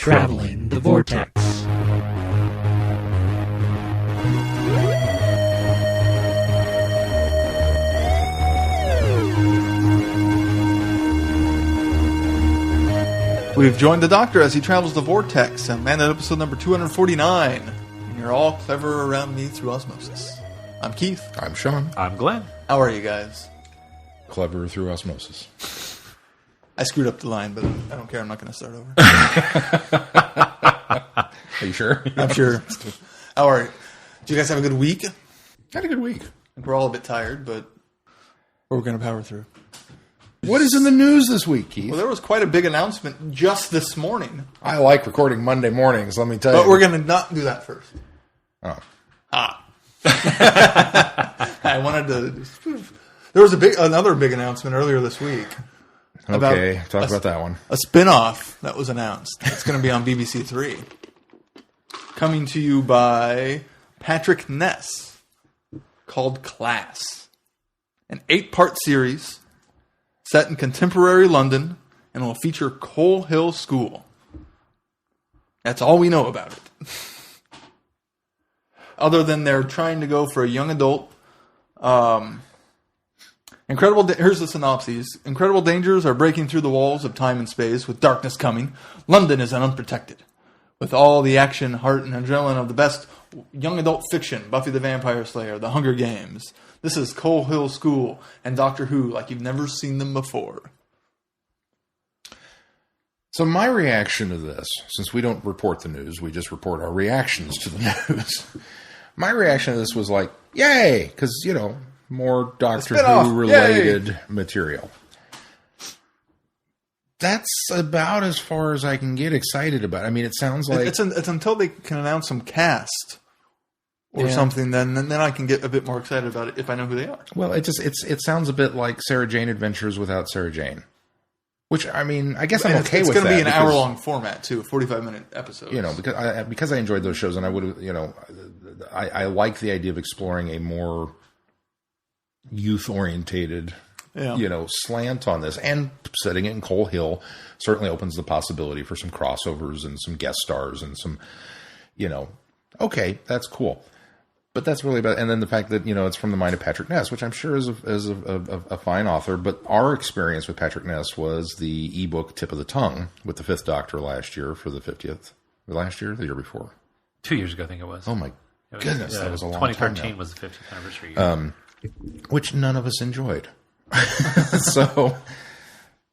Traveling the Vortex. We've joined the Doctor as he travels the Vortex, and man, at episode number 249. And you're all clever around me through osmosis. I'm Keith. I'm Sean. I'm Glenn. How are you guys? Clever through osmosis. I screwed up the line, but I don't care. I'm not going to start over. Are you sure? I'm sure. How are you? Did you guys have a good week? Had a good week. I think we're all a bit tired, but we're going to power through. What is in the news this week, Keith? Well, there was quite a big announcement just this morning. I like recording Monday mornings, let me tell you. But we're going to not do that first. Oh. I wanted to... There was another big announcement earlier this week. Okay, talk about that one. A spin-off that was announced. It's going to be on BBC Three. Coming to you by Patrick Ness, called Class. An 8-part series set in contemporary London and will feature Coal Hill School. That's all we know about it. Other than they're trying to go for a young adult. Here's the synopsis. Incredible dangers are breaking through the walls of time and space with darkness coming. London is unprotected. With all the action, heart, and adrenaline of the best young adult fiction, Buffy the Vampire Slayer, The Hunger Games. This is Coal Hill School and Doctor Who like you've never seen them before. So my reaction to this, since we don't report the news, we just report our reactions to the news. My reaction to this was like, yay! Because, more Doctor Who-related material. That's about as far as I can get excited about. I mean, it sounds like... It's until they can announce some cast or something, then I can get a bit more excited about it if I know who they are. Well, it sounds a bit like Sarah Jane Adventures without Sarah Jane. Which, I mean, I guess I'm okay with that. It's going to be an hour-long format, too, 45-minute episodes. Because I enjoyed those shows, and I would, I like the idea of exploring a more youth-orientated, slant on this. And setting it in Coal Hill certainly opens the possibility for some crossovers and some guest stars and some, okay, that's cool. But that's really about, and then the fact that, it's from the mind of Patrick Ness, which I'm sure is a fine author. But our experience with Patrick Ness was the ebook Tip of the Tongue with the Fifth Doctor last year for the 50th. Last year? The year before? 2 years ago, I think it was. Oh my goodness, that was a long time now. 2013 was the 50th anniversary year. Which none of us enjoyed. So,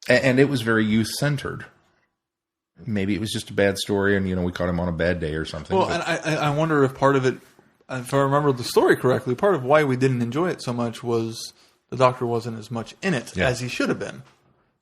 and it was very youth-centered. Maybe it was just a bad story and, we caught him on a bad day or something. Well, and I wonder if part of it, if I remember the story correctly, part of why we didn't enjoy it so much was the Doctor wasn't as much in it as he should have been.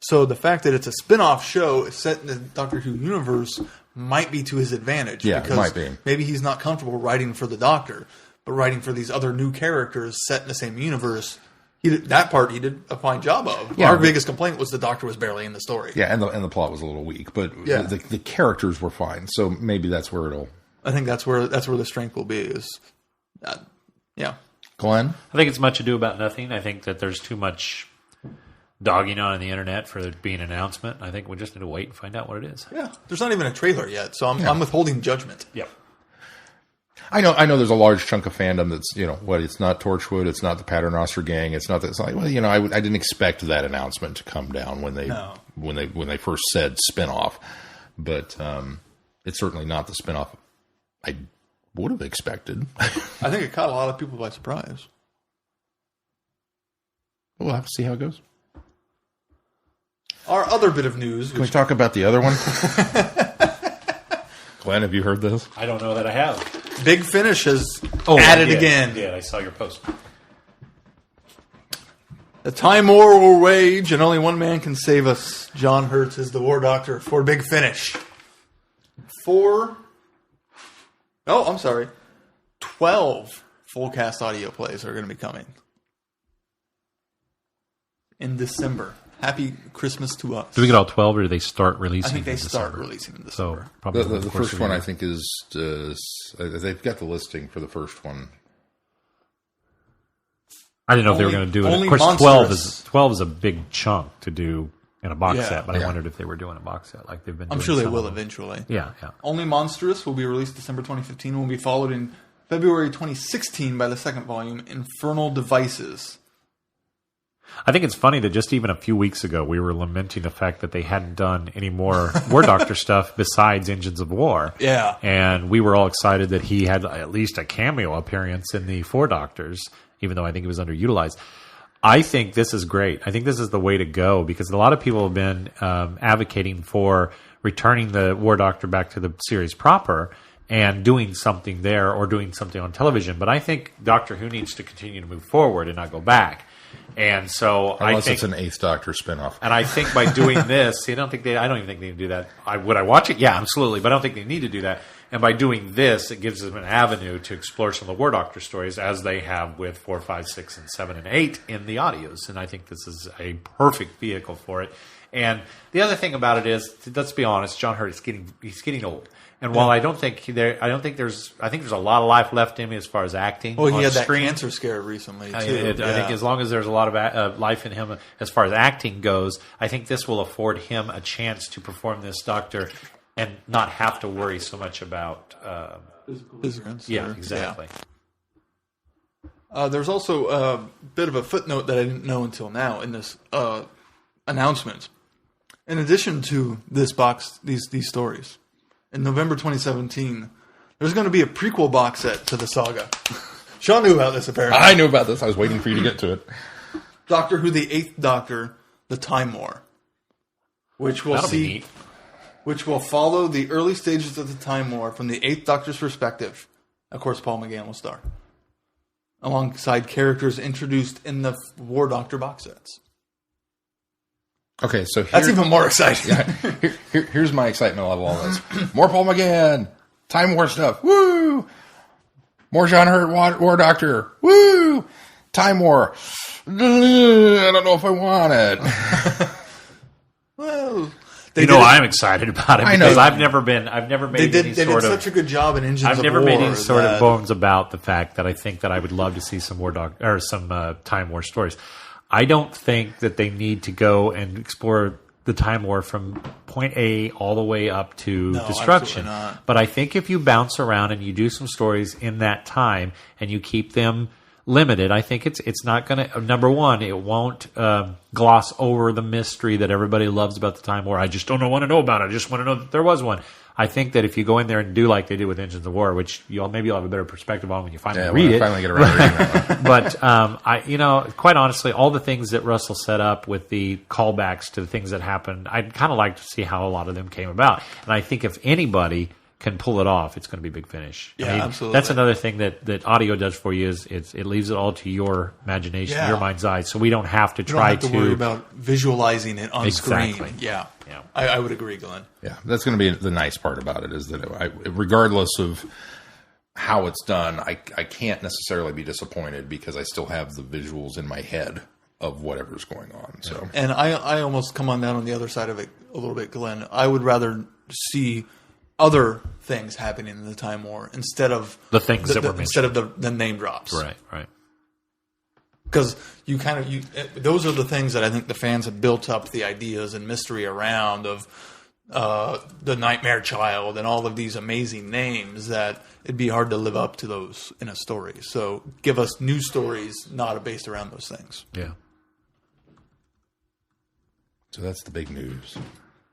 So the fact that it's a spin-off show set in the Doctor Who universe might be to his advantage. Yeah, because it might be. Maybe he's not comfortable writing for the Doctor, but writing for these other new characters set in the same universe. He did a fine job of. Yeah, Our biggest complaint was the Doctor was barely in the story. Yeah, and the plot was a little weak, but the characters were fine. So maybe that's where it'll... I think that's where the strength will be. Is Glenn? I think it's much ado about nothing. I think that there's too much dogging on the internet for there to be an announcement. I think we just need to wait and find out what it is. Yeah, there's not even a trailer yet, so I'm withholding judgment. Yep. I know. There's a large chunk of fandom that's it's not Torchwood, it's not the Paternoster Gang, it's not that. It's like, well, I didn't expect that announcement to come down when they first said spinoff, but it's certainly not the spinoff I would have expected. I think it caught a lot of people by surprise. We'll have to see how it goes. Our other bit of news. Can we talk about the other one? Glenn, have you heard this? I don't know that I have. Big Finish has added again. Yeah, I saw your post. The time war will rage, and only one man can save us. John Hurt is the War Doctor for Big Finish. 12 full cast audio plays are going to be coming in December. Happy Christmas to us. Do we get all 12, or do they start releasing? I think they start releasing in December. So probably the first one, I think, is they've got the listing for the first one. I didn't know if they were going to do it. Of course, Monstrous. 12 is a big chunk to do in a box set, but I wondered if they were doing a box set like they've been doing. I'm sure they will eventually. Yeah. Only Monstrous will be released December 2015 and will be followed in February 2016 by the second volume, Infernal Devices. I think it's funny that just even a few weeks ago we were lamenting the fact that they hadn't done any more War Doctor stuff besides Engines of War. Yeah. And we were all excited that he had at least a cameo appearance in the Four Doctors, even though I think he was underutilized. I think this is great. I think this is the way to go because a lot of people have been advocating for returning the War Doctor back to the series proper and doing something there or doing something on television. But I think Doctor Who needs to continue to move forward and not go back. And so unless it's an Eighth Doctor spinoff. And I think by doing this, I don't even think they need to do that. Would I watch it? Yeah, absolutely. But I don't think they need to do that. And by doing this, it gives them an avenue to explore some of the War Doctor stories as they have with 4, 5, 6, and 7, and 8 in the audios. And I think this is a perfect vehicle for it. And the other thing about it is, let's be honest, John Hurt is getting old. And while I think there's a lot of life left in him as far as acting. Well, he had that cancer scare recently too. I think as long as there's a lot of life in him as far as acting goes, I think this will afford him a chance to perform this Doctor and not have to worry so much about physical. Yeah, exactly. Yeah. There's also a bit of a footnote that I didn't know until now in this announcement. In addition to this box, these stories, in November 2017, there's going to be a prequel box set to the saga. Sean knew about this, apparently. I knew about this. I was waiting for you to get to it. Doctor Who, the Eighth Doctor, The Time War, which will follow the early stages of the Time War from the Eighth Doctor's perspective. Of course, Paul McGann will star, alongside characters introduced in the War Doctor box sets. Okay, so that's even more exciting. Here's my excitement level on this. More Paul McGann, Time War stuff, woo! More John Hurt, War Doctor, woo! Time War, I don't know if I want it. Well, I'm excited about it because I've never made they did such a good job in Engines of War. I've never made any sort of bones about the fact that I think that I would love to see some some Time War stories. I don't think that they need to go and explore the Time War from point A all the way up to destruction. But I think if you bounce around and you do some stories in that time and you keep them limited, I think it's not going to. Number one, it won't gloss over the mystery that everybody loves about the Time War. I just don't want to know about it. I just want to know that there was one. I think that if you go in there and do like they did with Engines of War, which maybe you'll have a better perspective on when you finally read it. Finally get around to reading that one. But quite honestly, all the things that Russell set up with the callbacks to the things that happened, I'd kind of like to see how a lot of them came about. And I think if anybody can pull it off, it's going to be Big Finish. Yeah, absolutely. That's another thing that audio does for you is it leaves it all to your imagination, your mind's eye. So we don't have to try to worry about visualizing it on screen. Yeah. I would agree, Glenn. Yeah, that's going to be the nice part about it is that regardless of how it's done, I can't necessarily be disappointed because I still have the visuals in my head of whatever's going on. So, and I almost come on down on the other side of it a little bit, Glenn. I would rather see other things happening in the Time War instead of the things that were mentioned. Instead of the name drops. Right. Because those are the things that I think the fans have built up the ideas and mystery around of the Nightmare Child and all of these amazing names that it'd be hard to live up to those in a story. So give us new stories not based around those things. Yeah. So that's the big news.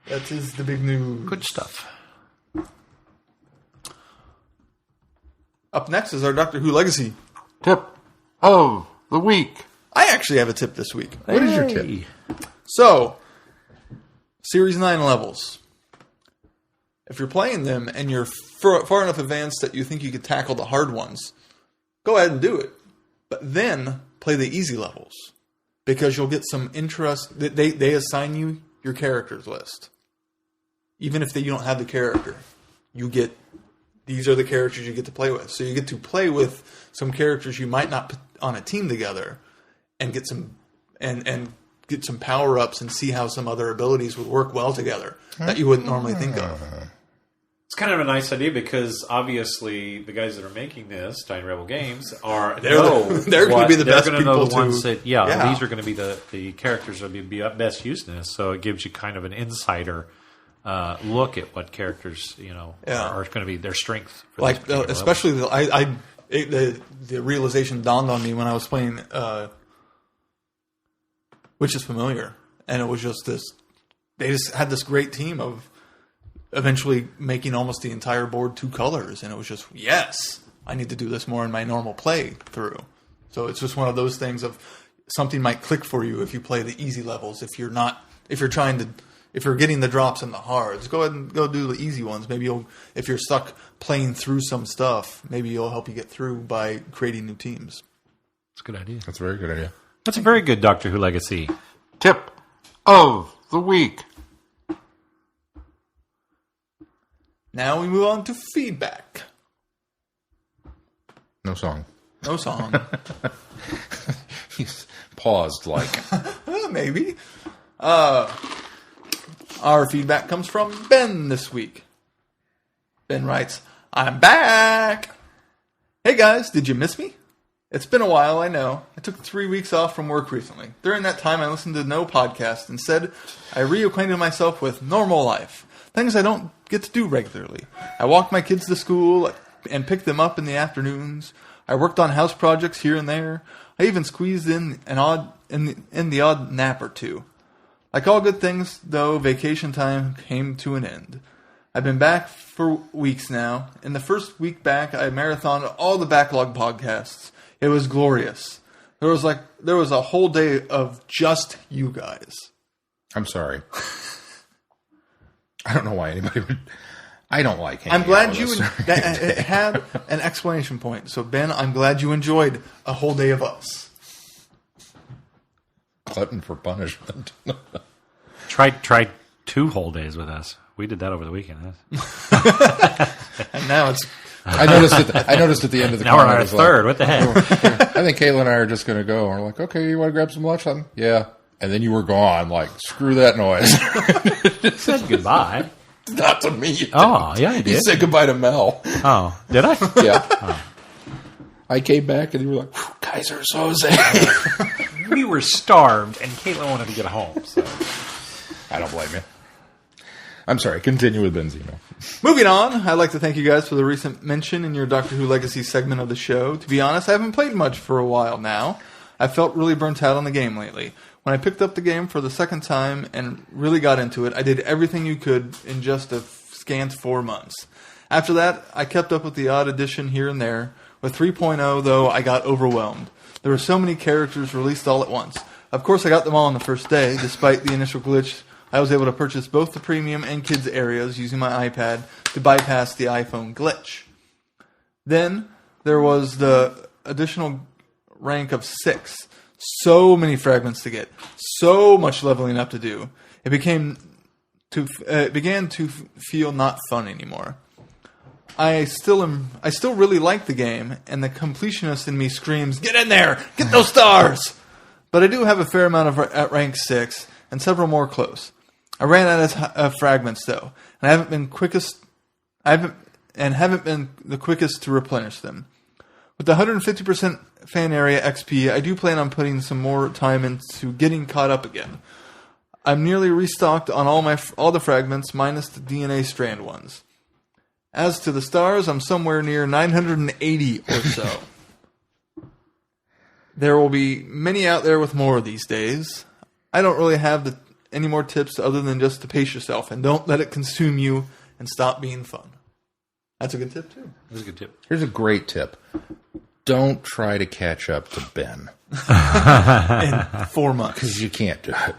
That is the big news. Good stuff. Up next is our Doctor Who Legacy tip of the week. I actually have a tip this week. What is your tip? So, Series 9 levels. If you're playing them and you're far enough advanced that you think you could tackle the hard ones, go ahead and do it. But then play the easy levels. Because you'll get some interest. They assign you your characters list. Even if you don't have the character. These are the characters you get to play with. So you get to play with some characters you might not put on a team together and get some get some power-ups and see how some other abilities would work well together that you wouldn't normally think of. It's kind of a nice idea because obviously the guys that are making this, Tiny Rebel Games, are they're going to be the best people the ones that these are going to be the characters that will be best used in this. So it gives you kind of an insider look at what characters are going to be their strength. For like especially the realization dawned on me when I was playing Witches Familiar, and it was just this. They just had this great team of eventually making almost the entire board 2 colors, and it was just, yes, I need to do this more in my normal play through. So it's just one of those things of something might click for you if you play the easy levels. If you're getting the drops and the hards, go ahead and go do the easy ones. Maybe if you're stuck playing through some stuff, maybe it'll help you get through by creating new teams. That's a good idea. That's a very good idea. That's a very good Doctor Who Legacy. Tip of the week. Now we move on to feedback. No song. No song. He's paused like. Maybe. Our feedback comes from Ben this week. Ben writes, I'm back! Hey guys, did you miss me? It's been a while, I know. I took 3 weeks off from work recently. During that time, I listened to no podcast. Instead, I reacquainted myself with normal life. Things I don't get to do regularly. I walked my kids to school and picked them up in the afternoons. I worked on house projects here and there. I even squeezed in the odd nap or two. Like all good things, though, vacation time came to an end. I've been back for weeks now. In the first week back, I marathoned all the backlog podcasts. It was glorious. There was a whole day of just you guys. I'm sorry. I don't know why anybody would. I don't like hanging I'm glad out you with us. it had an explanation point. So Ben, I'm glad you enjoyed a whole day of us. Glutton for punishment. Try 2 whole days with us. We did that over the weekend. And now it's. I noticed at the end of the now we're on our third. What the heck? I think Kayla and I are just going to go. And we're like, okay, you want to grab some lunch? Yeah. And then you were gone. Like, screw that noise. Said goodbye. Not to me. Oh, yeah, I did. You said goodbye to Mel. Oh, did I? Yeah. Oh. I came back and you were like, Kaiser Soze. We were starved, and Caitlin wanted to get home. So I don't blame you. I'm sorry. Continue with Benzino. Moving on, I'd like to thank you guys for the recent mention in your Doctor Who Legacy segment of the show. To be honest, I haven't played much for a while now. I felt really burnt out on the game lately. When I picked up the game for the second time and really got into it, I did everything you could in just a scant 4 months. After that, I kept up with the odd addition here and there. With 3.0, though, I got overwhelmed. There were so many characters released all at once. Of course, I got them all on the first day. Despite the initial glitch, I was able to purchase both the premium and kids areas using my iPad to bypass the iPhone glitch. Then, there was the additional rank of 6. So many fragments to get. So much leveling up to do. It began to feel not fun anymore. I still really like the game, and the completionist in me screams, "Get in there! Get those stars!" But I do have a fair amount at rank 6, and several more close. I ran out of fragments though, and haven't been the quickest to replenish them. With the 150% fan area XP, I do plan on putting some more time into getting caught up again. I'm nearly restocked on all the fragments, minus the DNA strand ones. As to the stars, I'm somewhere near 980 or so. There will be many out there with more these days. I don't really have any more tips other than just to pace yourself and don't let it consume you and stop being fun. That's a good tip, too. That's a good tip. Here's a great tip. Don't try to catch up to Ben. In 4 months. Because you can't do it.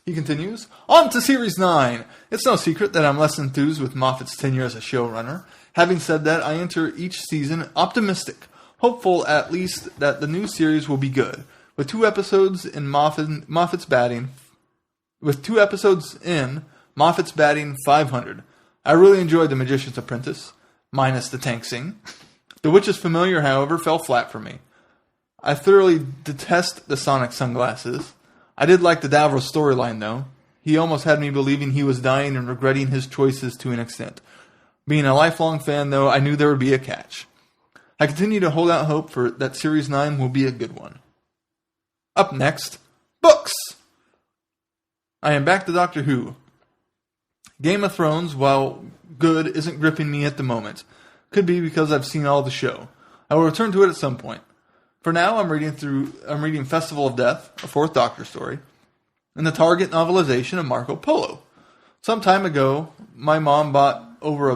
He continues, on to Series 9. It's no secret that I'm less enthused with Moffat's tenure as a showrunner. Having said that, I enter each season optimistic, hopeful at least that the new series will be good. With 2 episodes in Moffat's batting 500. I really enjoyed The Magician's Apprentice, minus the tank scene. The Witches Familiar, however, fell flat for me. I thoroughly detest the Sonic sunglasses. I did like the Davros storyline, though. he almost had me believing he was dying and regretting his choices to an extent. Being a lifelong fan, though, I knew there would be a catch. I continue to hold out hope for that Series 9 will be a good one. Up next, books! I am back to Doctor Who. Game of Thrones, while good, isn't gripping me at the moment. Could be because I've seen all the show. I will return to it at some point. For now, I'm reading Festival of Death, a Fourth Doctor story, and the Target novelization of Marco Polo. Some time ago, my mom brought over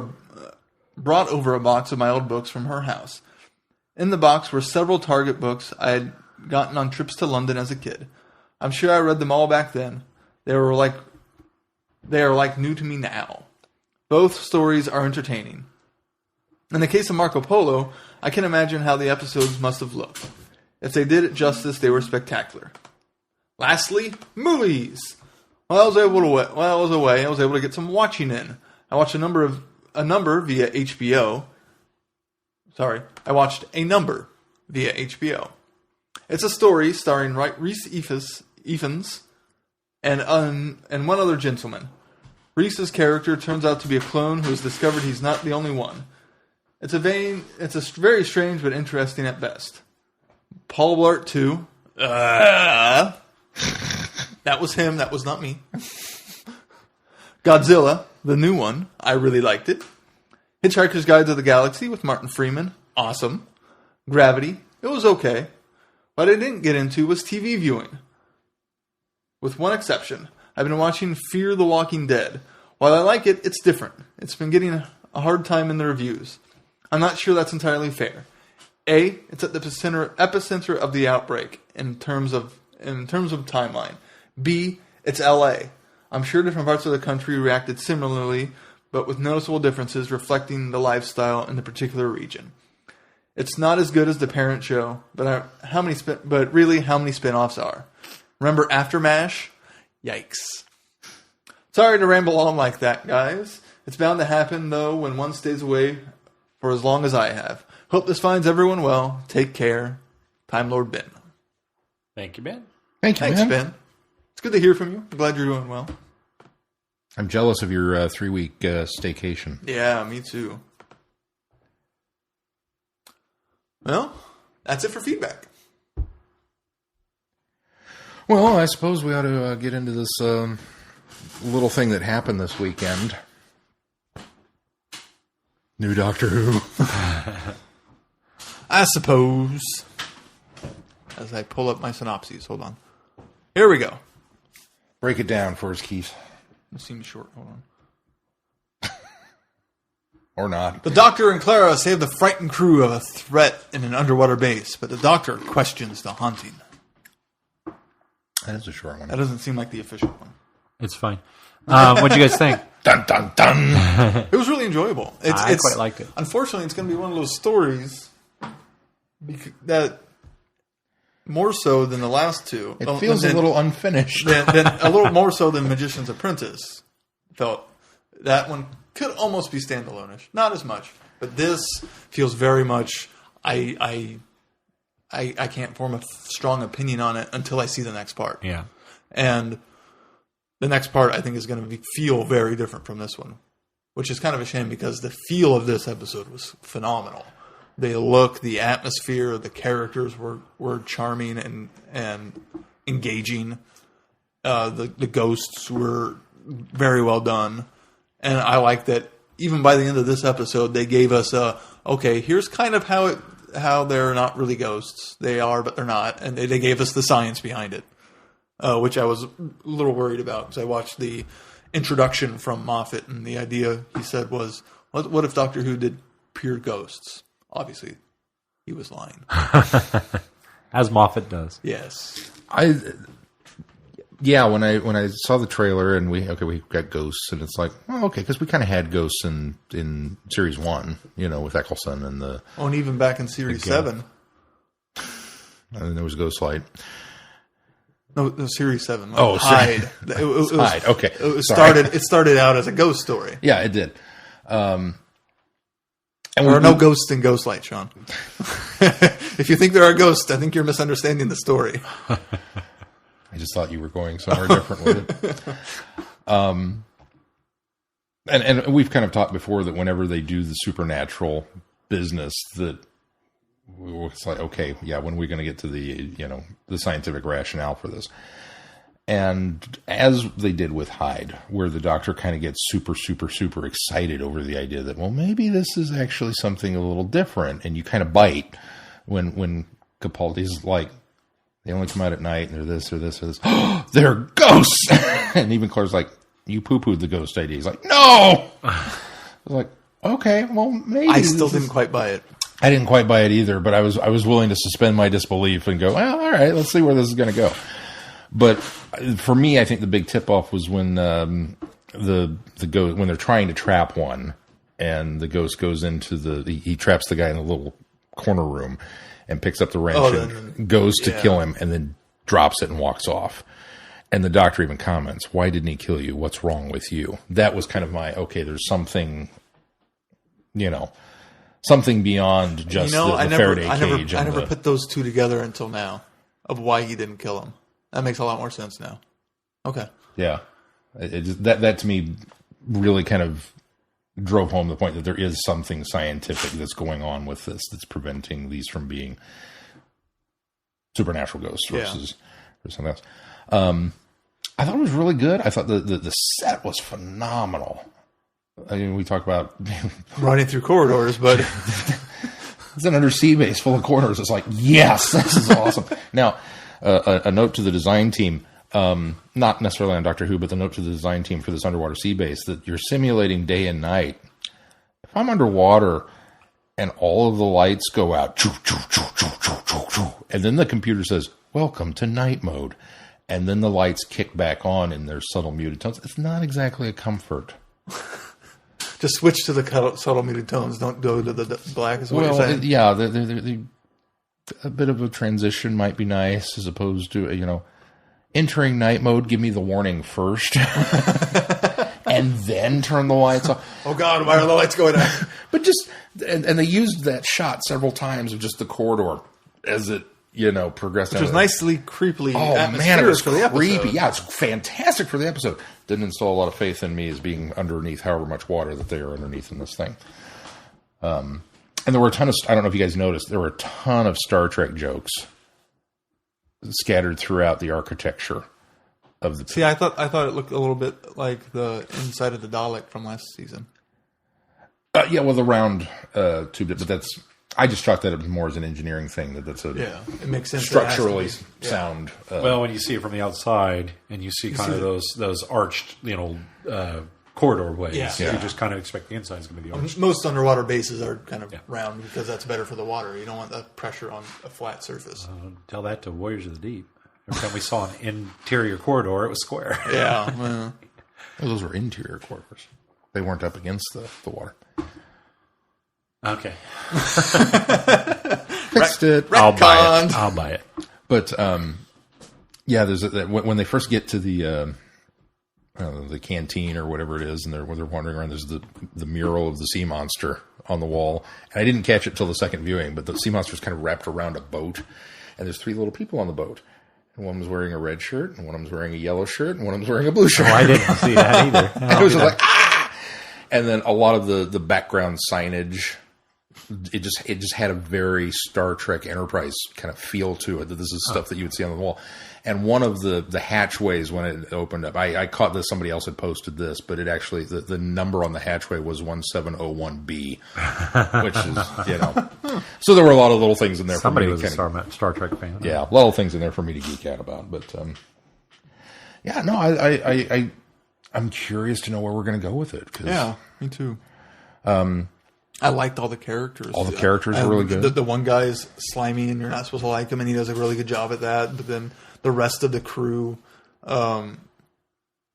a box of my old books from her house. In the box were several Target books I had gotten on trips to London as a kid. I'm sure I read them all back then. They are like new to me now. Both stories are entertaining. In the case of Marco Polo, I can imagine how the episodes must have looked. If they did it justice, they were spectacular. Lastly, movies. While I was away, I was able to get some watching in. I watched a number via HBO. I watched a number via HBO. It's a story starring Rhys Ifans and one other gentleman. Rhys's character turns out to be a clone who has discovered he's not the only one. It's a very strange but interesting at best. Paul Blart 2. That was him, that was not me. Godzilla, the new one. I really liked it. Hitchhiker's Guide to the Galaxy with Martin Freeman. Awesome. Gravity. It was okay. What I didn't get into was TV viewing. With one exception. I've been watching Fear the Walking Dead. While I like it, it's different. It's been getting a hard time in the reviews. I'm not sure that's entirely fair. A, it's at the epicenter of the outbreak in terms of timeline. B, it's LA. I'm sure different parts of the country reacted similarly, but with noticeable differences reflecting the lifestyle in the particular region. It's not as good as the parent show, but really how many spin-offs are. Remember Aftermash? Yikes. Sorry to ramble on like that, guys. It's bound to happen, though, when one stays away for as long as I have. Hope this finds everyone well. Take care. Time Lord Ben. Thank you, Ben. Thanks, Ben. It's good to hear from you. I'm glad you're doing well. I'm jealous of your 3-week staycation. Yeah, me too. Well, that's it for feedback. Well, I suppose we ought to get into this little thing that happened this weekend. New Doctor Who. I suppose. As I pull up my synopses. Hold on. Here we go. Break it down for us, Keith. It seems short. Hold on. Or not. The Doctor and Clara save the frightened crew of a threat in an underwater base, but the Doctor questions the haunting. That is a short one. That doesn't seem like the official one. It's fine. What'd you guys think? Dun, dun, dun. It was really enjoyable. I quite liked it. Unfortunately, it's going to be one of those stories that more so than the last two. It feels a little unfinished. Then a little more so than Magician's Apprentice. Felt that one could almost be standalone-ish. Not as much. But this feels very much... I can't form a strong opinion on it until I see the next part. Yeah. And the next part, I think, is going to feel very different from this one. Which is kind of a shame because the feel of this episode was phenomenal. The atmosphere, the characters were charming and engaging. The ghosts were very well done. And I like that even by the end of this episode, they gave us okay, here's kind of how they're not really ghosts. They are, but they're not. And they gave us the science behind it, which I was a little worried about because I watched the introduction from Moffat, and the idea he said was, what if Doctor Who did pure ghosts? Obviously, he was lying. As Moffat does. Yes. Yeah, when I saw the trailer and we got ghosts, and it's like, oh, okay, because we kind of had ghosts in Series 1, with Eccleston and the... Oh, and even back in Series 7. And there was Ghostlight. No, Series 7. Oh, Hyde. It was Hyde, okay. It started out as a ghost story. Yeah, it did. And there are no ghosts in Ghostlight, Sean. If you think there are ghosts, I think you're misunderstanding the story. I just thought you were going somewhere different with it. And we've kind of talked before that whenever they do the supernatural business, that it's like, okay, yeah, when are we going to get to the scientific rationale for this? And as they did with Hyde, where the Doctor kind of gets super, super, super excited over the idea that, well, maybe this is actually something a little different, and you kind of bite when Capaldi's like, they only come out at night, and they're this or this or this. Oh, they're ghosts! And even Claire's like, you poo-pooed the ghost idea. He's like, no! I was like, okay, well, maybe. I still didn't quite buy it. I didn't quite buy it either, but I was willing to suspend my disbelief and go, well, all right, let's see where this is going to go. But for me, I think the big tip-off was when the ghost, when they're trying to trap one, and the ghost goes into he traps the guy in the little corner room and picks up the wrench and goes to kill him, and then drops it and walks off. And the Doctor even comments, why didn't he kill you? What's wrong with you? That was kind of my, okay, there's something, something beyond just the Faraday cage. I never put those two together until now, of why he didn't kill him. That makes a lot more sense now. Okay. Yeah. That to me really kind of drove home the point that there is something scientific that's going on with this that's preventing these from being supernatural ghosts versus something else. I thought it was really good. I thought the set was phenomenal. I mean, we talk about running through corridors, but it's an undersea base full of corridors. It's like, yes, this is awesome. Now, a note to the design team, not necessarily on Doctor Who, but the note to the design team for this underwater sea base, that you're simulating day and night. If I'm underwater and all of the lights go out, and then the computer says, welcome to night mode, and then the lights kick back on in their subtle muted tones, it's not exactly a comfort. Just switch to the subtle muted tones. Don't go to the black, is what you're saying. Yeah, a bit of a transition might be nice, as opposed to, entering night mode, give me the warning first. And then turn the lights off. Oh, God, why are the lights going out? But and they used that shot several times of just the corridor as it, progressed. Which was nicely, creepily man, it was for the creepy. episode. Yeah, it's fantastic for the episode. Didn't instill a lot of faith in me as being underneath however much water that they are underneath in this thing. And there were a ton of, I don't know if you guys noticed, there were a ton of Star Trek jokes scattered throughout the architecture of the... See, I thought it looked a little bit like the inside of the Dalek from last season. Yeah, well, the round tube, but that's... I just chalked that up more as an engineering thing. That's a it makes sense. Structurally sound. Well, when you see it from the outside and you see kind of those arched, corridor ways, you just kind of expect the inside is going to be arched. Most underwater bases are kind of round because that's better for the water. You don't want the pressure on a flat surface. Tell that to Warriors of the Deep. Every time we saw an interior corridor, it was square. Yeah. Well, those were interior corridors. They weren't up against the water. Okay. Fixed it. I'll buy it. But, there's when they first get to the canteen or whatever it is, and they're wandering around, there's the mural of the sea monster on the wall. And I didn't catch it till the second viewing, but the sea monster's kind of wrapped around a boat, and there's 3 little people on the boat. And one was wearing a red shirt, and one of them's wearing a yellow shirt, and one of them's wearing a blue shirt. Oh, I didn't see that either. And I was just like, ah! And then a lot of the background signage, it just had a very Star Trek Enterprise kind of feel to it, that this is stuff that you would see on the wall. And one of the hatchways, when it opened up, I caught this, somebody else had posted this, but it actually, the number on the hatchway was 1701B, which is, so there were a lot of little things in there. Somebody for me was a Star Trek fan. Yeah, a lot of things in there for me to geek out about. But, I'm curious to know where we're going to go with it. Yeah, me too. I liked all the characters. All the characters are really good. The one guy is slimy and you're not supposed to like him, and he does a really good job at that. But then the rest of the crew,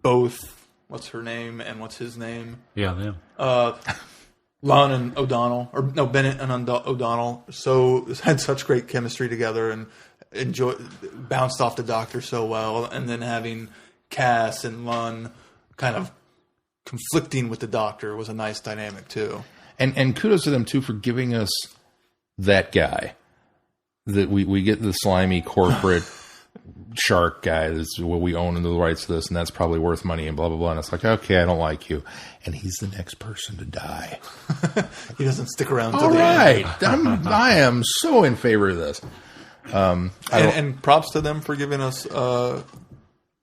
both, what's her name and what's his name? Yeah. Lon and O'Donnell, Bennett and O'Donnell, had such great chemistry together and bounced off the Doctor so well. And then having Cass and Lon kind of conflicting with the Doctor was a nice dynamic too. And kudos to them, too, for giving us that guy. That we get the slimy corporate shark guy. This is what we own the rights to this, and that's probably worth money, and blah blah blah. And it's like, okay, I don't like you, and he's the next person to die. He doesn't stick around. All right, I am so in favor of this. And props to them for giving us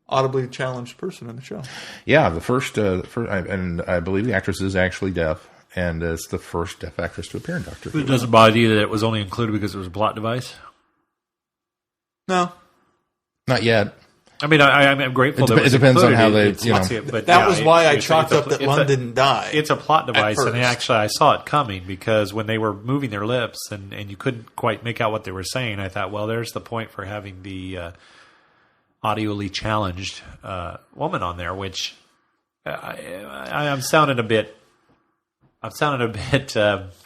audibly challenged person in the show. Yeah, the first, and I believe the actress is actually deaf, and it's the first deaf actress to appear in Doctor Who. It doesn't bother you that it was only included because it was a plot device? No. Not yet. I mean, I'm grateful. It depends on how they, But that was why I chalked up that Lund didn't die. It's a plot device, and actually I saw it coming because when they were moving their lips and you couldn't quite make out what they were saying, I thought, well, there's the point for having the audioly challenged woman on there, which I'm sounding a bit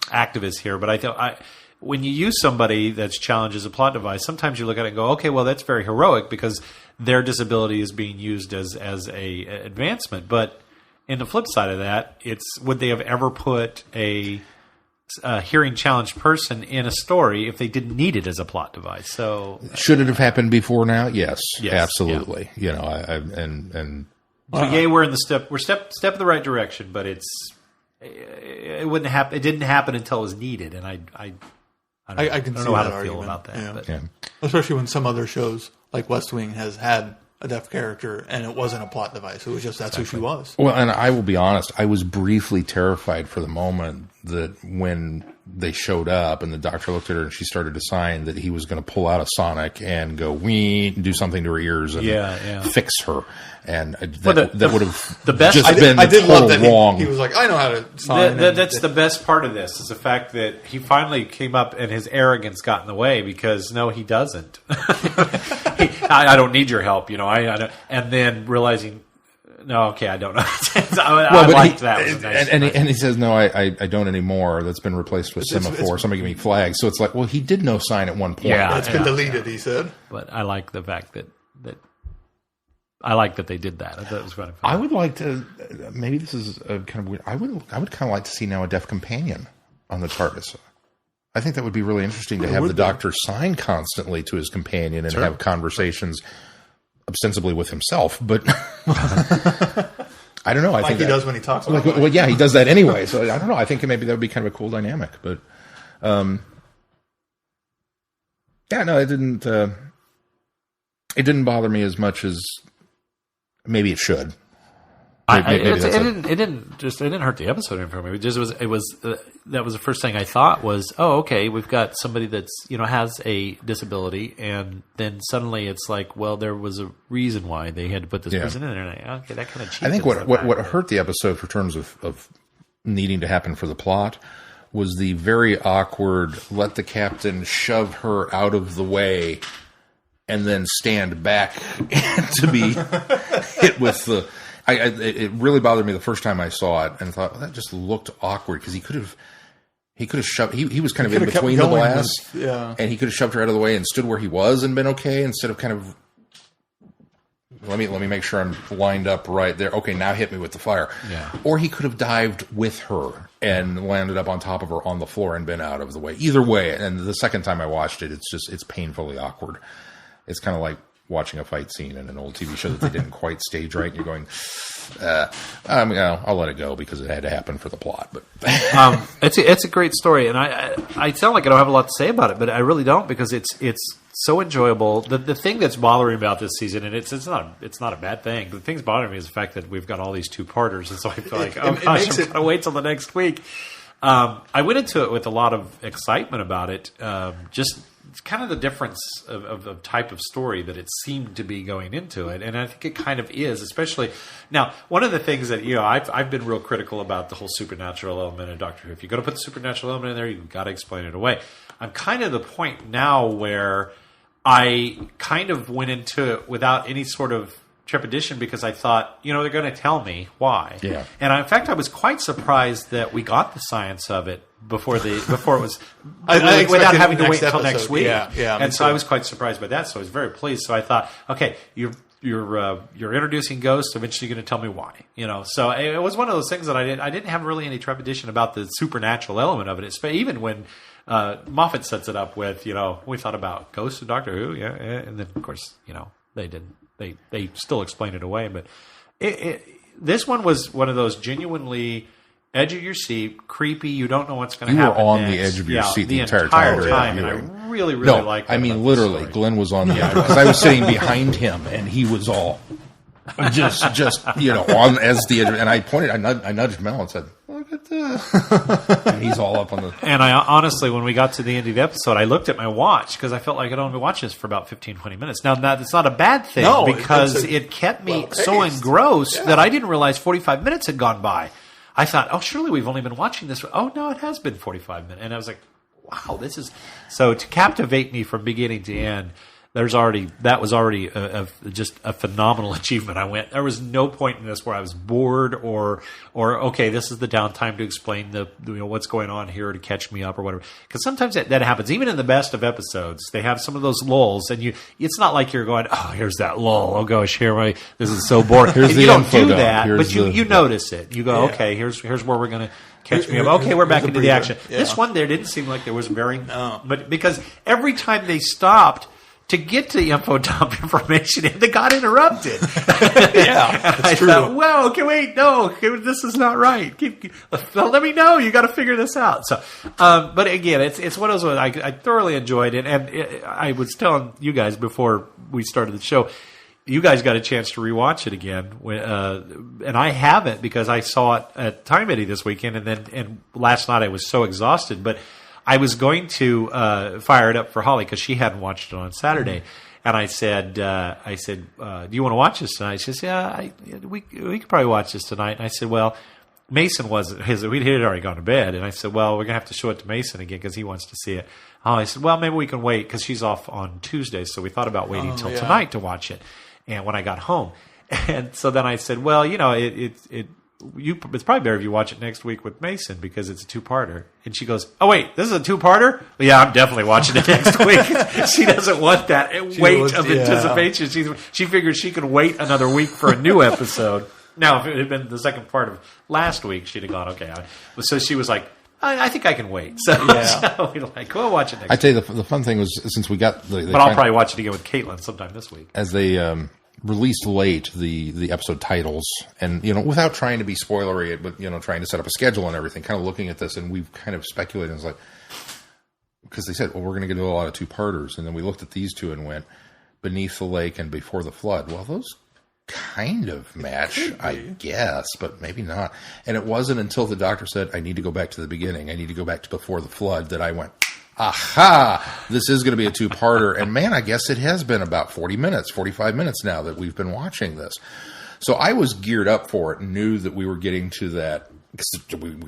activist here, but I thought when you use somebody that's challenged as a plot device, sometimes you look at it and go, okay, well, that's very heroic because their disability is being used as a advancement. But in the flip side of that, would they have ever put a hearing challenged person in a story if they didn't need it as a plot device? So should it have happened before now? Yes, absolutely. Yeah. We're in the step in the right direction, but it wouldn't happen. It didn't happen until it was needed, and I don't know how to feel about that. Yeah. But. Yeah. Especially when some other shows like West Wing has had a deaf character and it wasn't a plot device. It was just that's who she was. Well, and I will be honest, I was briefly terrified for the moment that when they showed up and the doctor looked at her and she started to sign that he was going to pull out a sonic and go wee and do something to her ears and fix her. And that would have been I did love that wrong. He was like, I know how to sign. That's the best part of this is the fact that he finally came up and his arrogance got in the way because no, he doesn't. I don't need your help, I don't, and then realizing, no, okay, I don't know. I liked that. It was nice. And he says, no, I don't anymore. That's been replaced with semaphore. Somebody give me flags. So it's like, well, he did know sign at one point. Yeah, it's been deleted, he said. But I like the fact that I like that they did that. I thought it was kind of fun. I would like to, maybe this is kind of weird. I would kind of like to see now a deaf companion on the TARDIS. I think that would be really interesting to have the Doctor sign constantly to his companion and have conversations ostensibly with himself. But I don't know. I think he does when he talks about well, yeah, he does that anyway. So I don't know. I think maybe that would be kind of a cool dynamic. But yeah, no, it didn't bother me as much as maybe it should. It didn't hurt the episode for me. It was that was the first thing I thought was, oh, okay, we've got somebody that's has a disability, and then suddenly it's like, well, there was a reason why they had to put this person in there. And okay, that kind of cheapens. I think what hurt the episode for terms of needing to happen for the plot was the very awkward let the captain shove her out of the way and then stand back to be hit with the. It really bothered me the first time I saw it, and thought, well, that just looked awkward because he could have shoved. He was kind of in between the glass, and he could have shoved her out of the way and stood where he was and been okay instead of kind of. Let me make sure I'm lined up right there. Okay, now hit me with the fire. Yeah. Or he could have dived with her and landed up on top of her on the floor and been out of the way. Either way, and the second time I watched it, it's painfully awkward. It's kind of like watching a fight scene in an old TV show that they didn't quite stage right, and you're going, I'll let it go because it had to happen for the plot. But it's a great story, and I sound like I don't have a lot to say about it, but I really don't because it's so enjoyable. The thing that's bothering me about this season, and it's not a bad thing. The thing's bothering me is the fact that we've got all these 2-parters, and so I feel like I'm gonna wait till the next week. I went into it with a lot of excitement about it. Just kind of the difference of type of story that it seemed to be going into it, and I think it kind of is. Especially now, one of the things that I've been real critical about the whole supernatural element of Doctor Who. If you're going to put the supernatural element in there, you've got to explain it away. I'm kind of the point now where I kind of went into it without any sort of trepidation because I thought, they're going to tell me why. Yeah. And in fact, I was quite surprised that we got the science of it before it was without having to wait until next week. Yeah. And so I was quite surprised by that. So I was very pleased. So I thought, okay, you're introducing ghosts. Eventually, you're going to tell me why. So it was one of those things that I didn't have really any trepidation about the supernatural element of it. Even when Moffat sets it up with, we thought about Ghost of Doctor Who, yeah, and then of course, they didn't. They still explain it away, but this one was one of those genuinely edge of your seat, creepy. You don't know what's going to happen. You were on next. the edge of your seat the entire time, and I really liked it. I mean, literally, Glenn was on the edge because I was sitting behind him, and he was all just on as the edge. And I pointed, I nudged Mel and said, "Look at this," and he's all up on the. And I honestly, when we got to the end of the episode, I looked at my watch because I felt like I'd only been watching this for about 15, 20 minutes. Now, that's not a bad thing because it kept me so engrossed that I didn't realize 45 minutes had gone by. I thought, oh, surely we've only been watching this. Oh, no, it has been 45 minutes. And I was like, wow, this is... So to captivate me from beginning to end, that was already just a phenomenal achievement. There was no point in this where I was bored or okay, this is the downtime to explain what's going on here to catch me up or whatever. Because sometimes that happens. Even in the best of episodes, they have some of those lulls, and it's not like you're going, oh, here's that lull. Oh gosh, this is so boring. Here's you don't do dump. that, but you notice it. You go, okay, here's where we're going to catch me up. Okay, we're back into the action. Yeah. This one there didn't seem like there was but because every time they stopped to get to the info dump information, they got interrupted. That's true. Thought, well, okay, wait, no, this is not right. Let me know. You got to figure this out. So, but again, it's one of those I thoroughly enjoyed it, and I was telling you guys before we started the show. You guys got a chance to rewatch it again, and I haven't because I saw it at Time Eddy this weekend, and last night I was so exhausted. But I was going to fire it up for Holly because she hadn't watched it on Saturday, and I said, "Do you want to watch this tonight?" She says, "Yeah, we could probably watch this tonight." And I said, "Well, Mason wasn't his. He had already gone to bed." And I said, "Well, we're gonna have to show it to Mason again because he wants to see it." I said, "Well, maybe we can wait because she's off on Tuesday, so we thought about waiting till tonight to watch it." And when I got home, and so then I said, "Well, it's probably better if you watch it next week with Mason because it's a two-parter." And she goes, "Oh wait, this is a two-parter? Well, yeah, I'm definitely watching it next week." She doesn't want that weight of anticipation. She figured she could wait another week for a new episode. Now, if it had been the second part of last week, she'd have gone, okay. So she was like, I think I can wait. So we're like, we'll watch it next week. I tell you, the fun thing was, since we got... But I'll probably watch it again with Caitlin sometime this week. As they released late the episode titles, and, without trying to be spoilery, but, trying to set up a schedule and everything, kind of looking at this, and we've kind of speculated, it's like... Because they said, well, we're going to do a lot of two-parters, and then we looked at these two and went, Beneath the Lake and Before the Flood. Well, those... kind of match, I guess, but maybe not. And it wasn't until the doctor said, I need to go back to the beginning. I need to go back to Before the Flood that I went, aha, this is going to be a two-parter. And man, I guess it has been about 45 minutes now that we've been watching this. So I was geared up for it and knew that we were getting to that.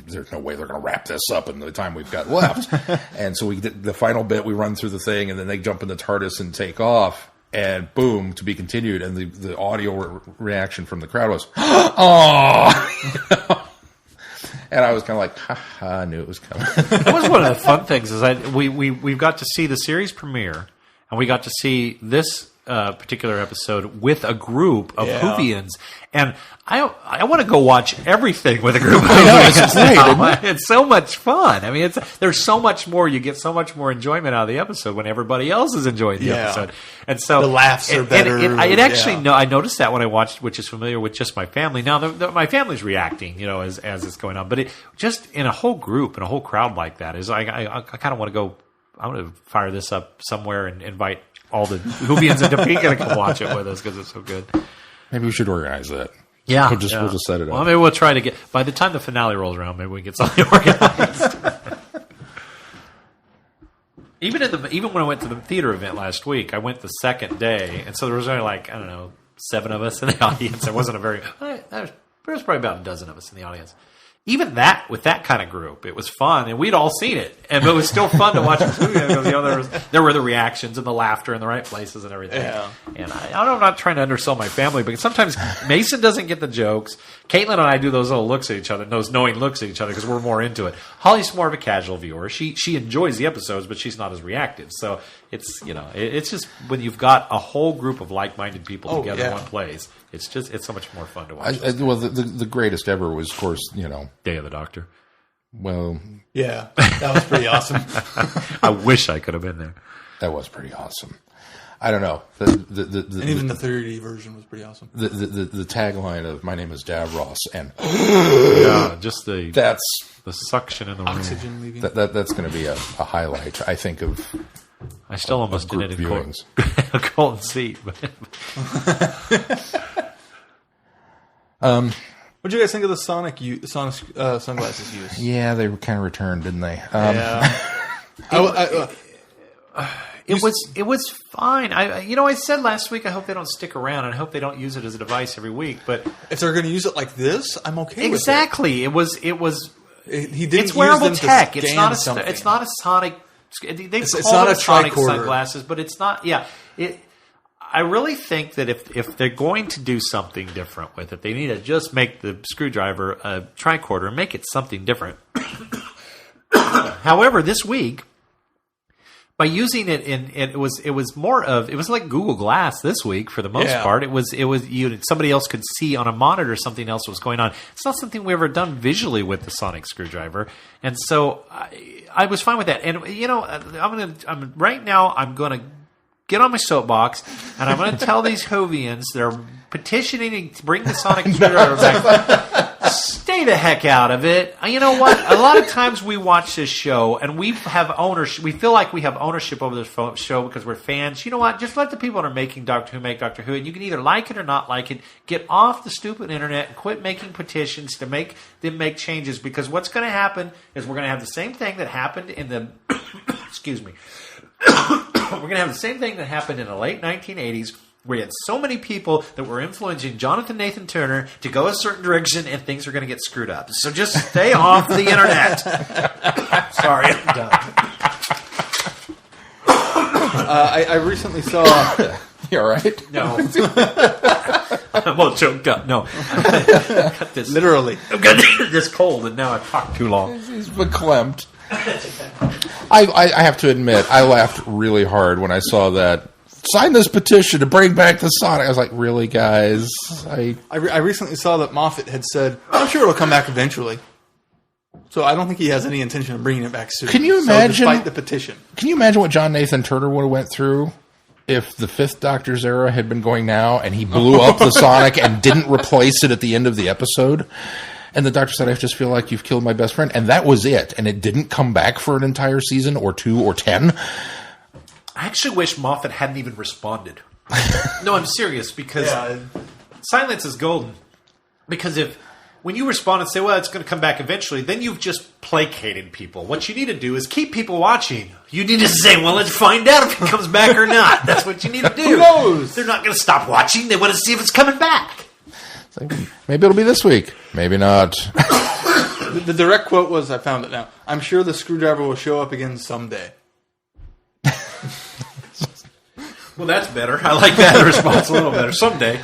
There's no way they're going to wrap this up in the time we've got left. And so we did the final bit, we run through the thing, and then they jump in the TARDIS and take off. And boom, to be continued. And the audio reaction from the crowd was, oh! And I was kind of like, ha, I knew it was coming. That was one of the fun things is we got to see the series premiere, and we got to see this particular episode with a group of Whovians. And I want to go watch everything with a group of Whovians. It's so much fun. I mean, there's so much more. You get so much more enjoyment out of the episode when everybody else is enjoying the episode. And so the laughs are better. I noticed that when I watched, which is familiar with just my family. Now, my family's reacting, as it's going on. But it just in a whole group, in a whole crowd like that, is I kind of want to go. I want to fire this up somewhere and invite all the Whovians in Topeka to come watch it with us because it's so good. Maybe we should organize that. Yeah. We'll just set it up. Well, maybe we'll try to get... By the time the finale rolls around, maybe we can get something organized. Even when I went to the theater event last week, I went the second day, and so there was only 7 of us in the audience. There wasn't there was probably about a dozen of us in the audience. Even that, with that kind of group, it was fun, and we'd all seen it, and it was still fun to watch the movie. There were the reactions and the laughter in the right places and everything. Yeah. And I'm not trying to undersell my family, but sometimes Mason doesn't get the jokes. Caitlin and I do those little looks at each other, those knowing looks at each other, because we're more into it. Holly's more of a casual viewer. She enjoys the episodes, but she's not as reactive. So it's it's just when you've got a whole group of like-minded people together in one place. It's so much more fun to watch. Well, the greatest ever was, of course, Day of the Doctor. Well, Yeah, that was pretty awesome. I wish I could have been there. that was pretty awesome. I don't know. And even the 3D version was pretty awesome. The tagline of "My name is Davros" and Yeah, just the suction in the room. Oxygen leaving. that's going to be a highlight, I think, of I still almost did group it in viewings. a golden seat. But What do you guys think of the Sonic sunglasses use? Yeah, they kind of returned, didn't they? It was fine. I said last week I hope they don't stick around and I hope they don't use it as a device every week. But if they're going to use it like this, I'm okay with it. Exactly. It was. He didn't It's wearable use them tech. to It's scan not a. something. It's not a Sonic. It's not a Sonic tricorder. sunglasses, but it's not. Yeah. I really think that if they're going to do something different with it, they need to just make the screwdriver a tricorder and make it something different. However, this week, by using it it was like Google Glass this week for the most part. It was somebody else could see on a monitor something else was going on. It's not something we've ever done visually with the Sonic screwdriver, and so I was fine with that. And I'm gonna get on my soapbox and I'm going to tell these Hovians that are petitioning to bring the Sonic screwdriver back, stay the heck out of it. You know what? A lot of times we watch this show and we have ownership. We feel like we have ownership over this show because we're fans. You know what? Just let the people that are making Doctor Who make Doctor Who, and you can either like it or not like it. Get off the stupid internet and quit making petitions to make them make changes, because what's going to happen is we're going to have the same thing that happened in the excuse me. We're going to have the same thing that happened in the late 1980s, where you had so many people that were influencing Jonathan Nathan Turner to go a certain direction, and things are going to get screwed up. So just stay off the internet. Sorry, I'm done. I recently saw... You all right? No. I'm all choked up. No. I've got this, Literally. I've got this cold, and now I've talked too long. He's verklempt. I have to admit, I laughed really hard when I saw that. Sign this petition to bring back the Sonic. I was like, really, guys? I recently saw that Moffat had said, I'm sure it'll come back eventually. So I don't think he has any intention of bringing it back soon. Can you imagine? Despite the petition. Can you imagine what John Nathan Turner would have went through if the Fifth Doctor's era had been going now and he blew up the Sonic and didn't replace it at the end of the episode? And the Doctor said, I just feel like you've killed my best friend. And that was it. And it didn't come back for an entire season or 2 or 10. I actually wish Moffat hadn't even responded. No, I'm serious, because silence is golden. Because when you respond and say, well, it's going to come back eventually, then you've just placated people. What you need to do is keep people watching. You need to say, well, let's find out if it comes back or not. That's what you need to do. Who knows? They're not going to stop watching. They want to see if it's coming back. Maybe it'll be this week. Maybe not. The direct quote was, I found it now, I'm sure the screwdriver will show up again someday. Well, that's better. I like that response a little better. Someday.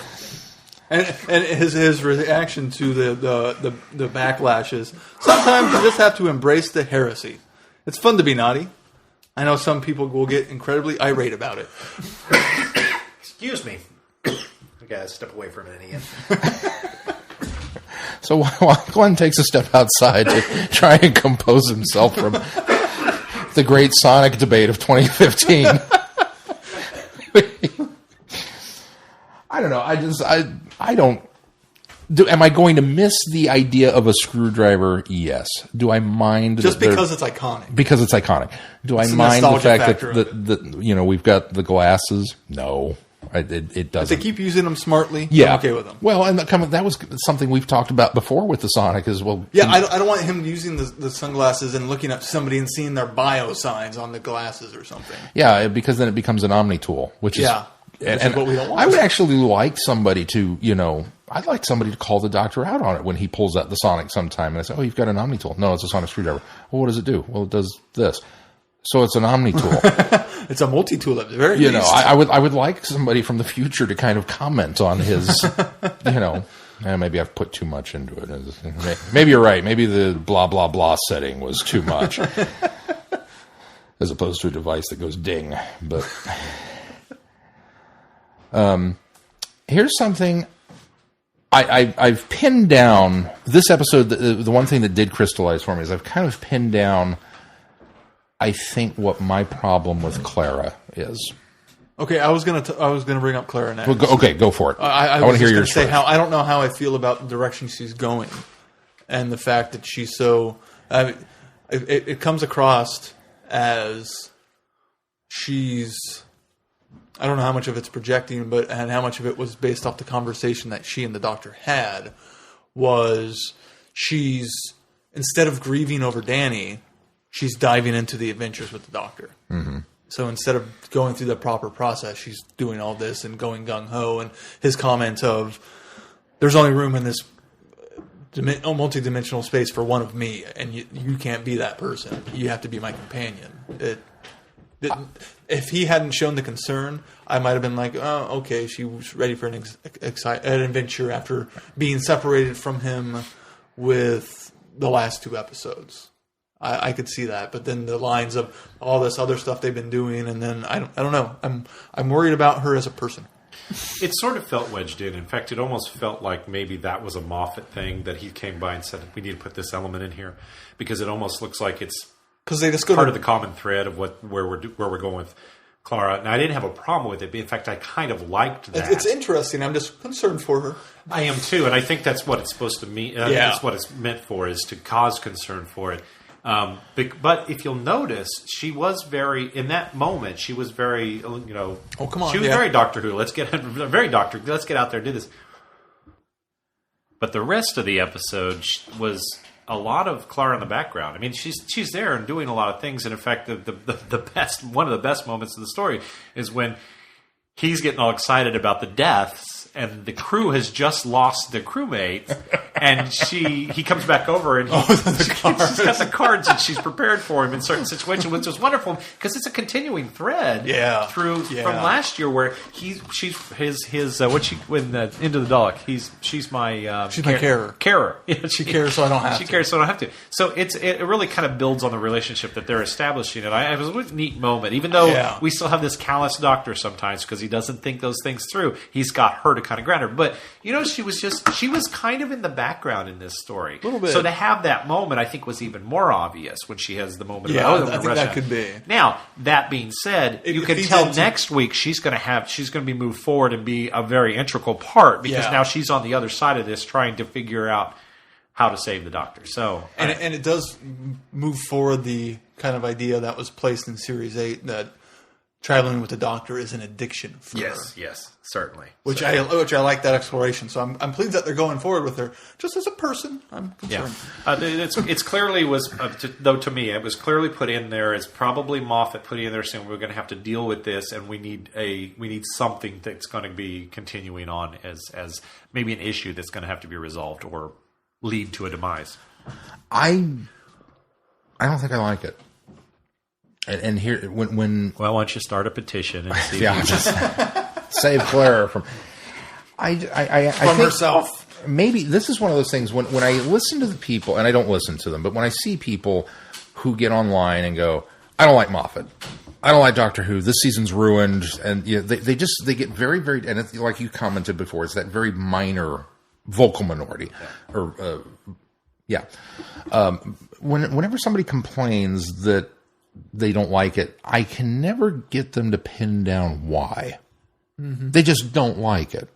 And his reaction to the backlash is, sometimes you just have to embrace the heresy. It's fun to be naughty. I know some people will get incredibly irate about it. Excuse me. I gotta step away for a minute, Ian. So while Glenn takes a step outside to try and compose himself from the great Sonic debate of 2015. I don't know. I don't. Am I going to miss the idea of a screwdriver? Yes. Do I mind just because it's iconic? Because it's iconic. Do I mind the fact that we've got the glasses? No. It doesn't. If they keep using them smartly, yeah. I'm okay with them. Well, and that was something we've talked about before with the Sonic as well. Yeah, I don't want him using the sunglasses and looking up somebody and seeing their bio signs on the glasses or something. Yeah, because then it becomes an Omni tool, which is what we don't want. I would actually like somebody to, I'd like somebody to call the Doctor out on it when he pulls out the Sonic sometime and I say, oh, you've got an Omni tool. No, it's a Sonic screwdriver. Well, what does it do? Well, it does this. So it's an Omni tool. It's a multi-tool at the very least. I would like somebody from the future to kind of comment on his, maybe I've put too much into it. Maybe you're right. Maybe the blah, blah, blah setting was too much. As opposed to a device that goes ding. But here's something I've pinned down this episode. The one thing that did crystallize for me is I've kind of pinned down, I think, what my problem with Clara is. Okay, I was gonna bring up Clara next. Well, go for it. I want to hear yours. Say I don't know how I feel about the direction she's going, and the fact that she's so. It comes across as she's. I don't know how much of it's projecting, and how much of it was based off the conversation that she and the doctor had. Was she's, instead of grieving over Danny, she's diving into the adventures with the doctor. Mm-hmm. So instead of going through the proper process, she's doing all this and going gung-ho. And his comment of, there's only room in this multi-dimensional space for one of me, and you can't be that person. You have to be my companion. If he hadn't shown the concern, I might have been like, oh, okay, she was ready for an adventure after being separated from him with the last 2 episodes. I could see that, but then the lines of all this other stuff they've been doing, and then I don't know. I'm worried about her as a person. It sort of felt wedged in. In fact, it almost felt like maybe that was a Moffat thing that he came by and said, we need to put this element in here, because it almost looks like it's they just part of the common thread of where we're going with Clara. And I didn't have a problem with it. In fact, I kind of liked that. It's interesting. I'm just concerned for her. I am too, and I think that's what it's supposed to mean. That's what it's meant for, is to cause concern for it. But if you'll notice, she was in that moment, she was very, oh, come on. She was very Doctor Who. Let's get out there and do this. But the rest of the episode was a lot of Clara in the background. I mean, she's there and doing a lot of things. And in fact, one of the best moments of the story is when he's getting all excited about the deaths, and the crew has just lost their crewmate, and he comes back over, and she's got the cards, and she's prepared for him in certain situations, which was wonderful because it's a continuing thread from last year where she's his when into the Dalek. She's my carer. Yeah, she cares, so I don't have to. She cares, so I don't have to. So it really kind of builds on the relationship that they're establishing, and it was a really neat moment. Even though we still have this callous doctor sometimes because he doesn't think those things through, he's got her to kind of ground her. But she was kind of in the background in this story. A little bit. So to have that moment, I think, was even more obvious when she has the moment. I think that could be. Now, that being said, you can tell next week she's going to be moved forward and be a very integral part, because now she's on the other side of this trying to figure out how to save the doctor. So, and it does move forward the kind of idea that was placed in Series 8 that traveling with the doctor is an addiction for her. Yes, certainly. Which I like that exploration. So I'm pleased that they're going forward with her. Just as a person, I'm concerned. Yeah. It's clearly was, though to me, it was clearly put in there. It's probably Moffat putting in there saying we're going to have to deal with this, and we need something that's going to be continuing on as maybe an issue that's going to have to be resolved or lead to a demise. I don't think I like it. And here, when why don't you start a petition and see? Just save Clara from herself. Maybe this is one of those things when I listen to the people, and I don't listen to them, but when I see people who get online and go, "I don't like Moffat, I don't like Doctor Who, this season's ruined," and they get very, very, and it's like you commented before, it's that very minor vocal minority, whenever somebody complains that they don't like it, I can never get them to pin down why. Mm-hmm. They just don't like it.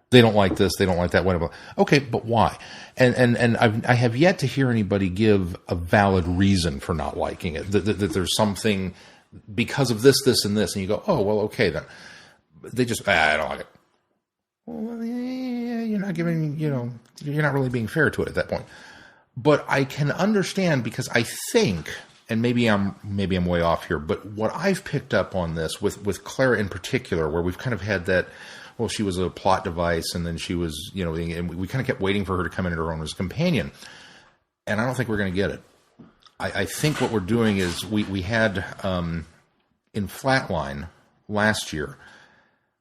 They don't like this. They don't like that. Whatever. Okay, but why? And I have yet to hear anybody give a valid reason for not liking it. That there's something because of this, and this, and you go, oh well, okay then. They just I don't like it. Well, you're not giving. You're not really being fair to it at that point. But I can understand, because I think. And maybe I'm way off here, but what I've picked up on this with Clara in particular, where we've kind of had that, well, she was a plot device, and then she was, and we kind of kept waiting for her to come into her own as a companion. And I don't think we're going to get it. I think what we're doing is we had in Flatline last year,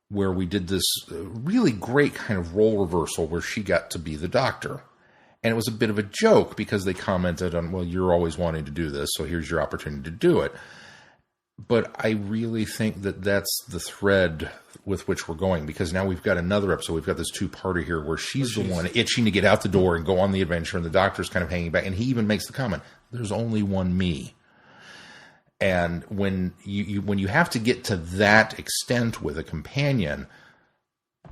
where we did this really great kind of role reversal where she got to be the doctor. And it was a bit of a joke because they commented on, well, you're always wanting to do this, so here's your opportunity to do it. But I really think that that's the thread with which we're going, because now we've got another episode. We've got this two-parter here where she's the one itching to get out the door and go on the adventure, and the doctor's kind of hanging back. And he even makes the comment, "There's only one me." And when you have to get to that extent with a companion,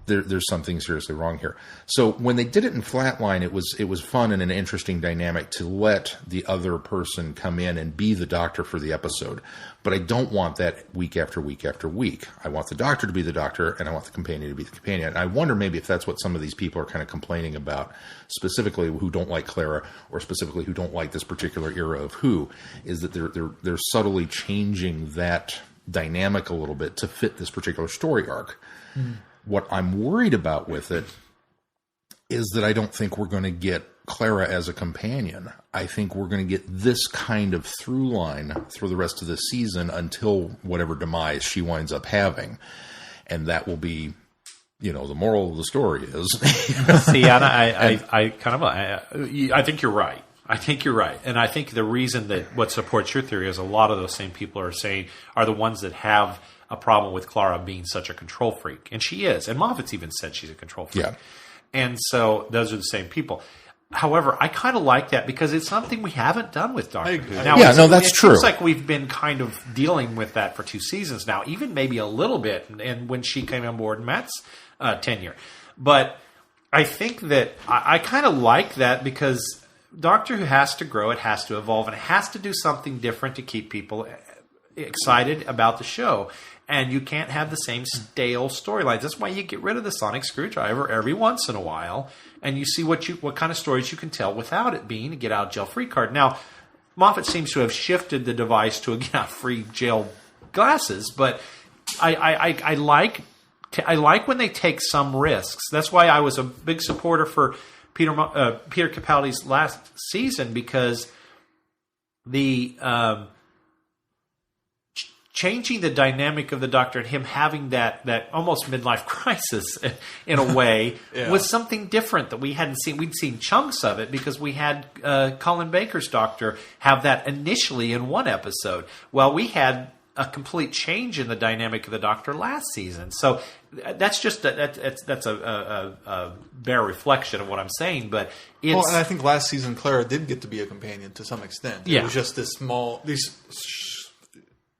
there's something seriously wrong here. So when they did it in Flatline, it was fun and an interesting dynamic to let the other person come in and be the doctor for the episode. But I don't want that week after week after week. I want the doctor to be the doctor, and I want the companion to be the companion. And I wonder maybe if that's what some of these people are kind of complaining about, specifically who don't like Clara, or specifically who don't like this particular era of Who, is that they're subtly changing that dynamic a little bit to fit this particular story arc. Mm. What I'm worried about with it is that I don't think we're going to get Clara as a companion. I think we're going to get this kind of through line through the rest of the season until whatever demise she winds up having. And that will be, the moral of the story is. See, I think you're right. I think you're right. And I think the reason that what supports your theory is a lot of those same people are saying are the ones that have a problem with Clara being such a control freak. And she is. And Moffat's even said she's a control freak. Yeah. And so those are the same people. However, I kind of like that because it's something we haven't done with Doctor Who. Now, that's true. It seems like we've been kind of dealing with that for 2 seasons now, even maybe a little bit, and when she came on board in Matt's tenure. But I think that I kind of like that because Doctor Who has to grow, it has to evolve, and it has to do something different to keep people excited about the show. And you can't have the same stale storylines. That's why you get rid of the sonic screwdriver every once in a while, and you see what kind of stories you can tell without it being a get out jail free card. Now, Moffat seems to have shifted the device to a get out free jail glasses, but I like when they take some risks. That's why I was a big supporter for Peter Capaldi's last season, because the changing the dynamic of the Doctor and him having that almost midlife crisis in a way was something different that we hadn't seen. We'd seen chunks of it because we had Colin Baker's Doctor have that initially in one episode. Well, we had a complete change in the dynamic of the Doctor last season. So that's just that's a bare reflection of what I'm saying. But it's, and I think last season Clara did get to be a companion to some extent. It was just these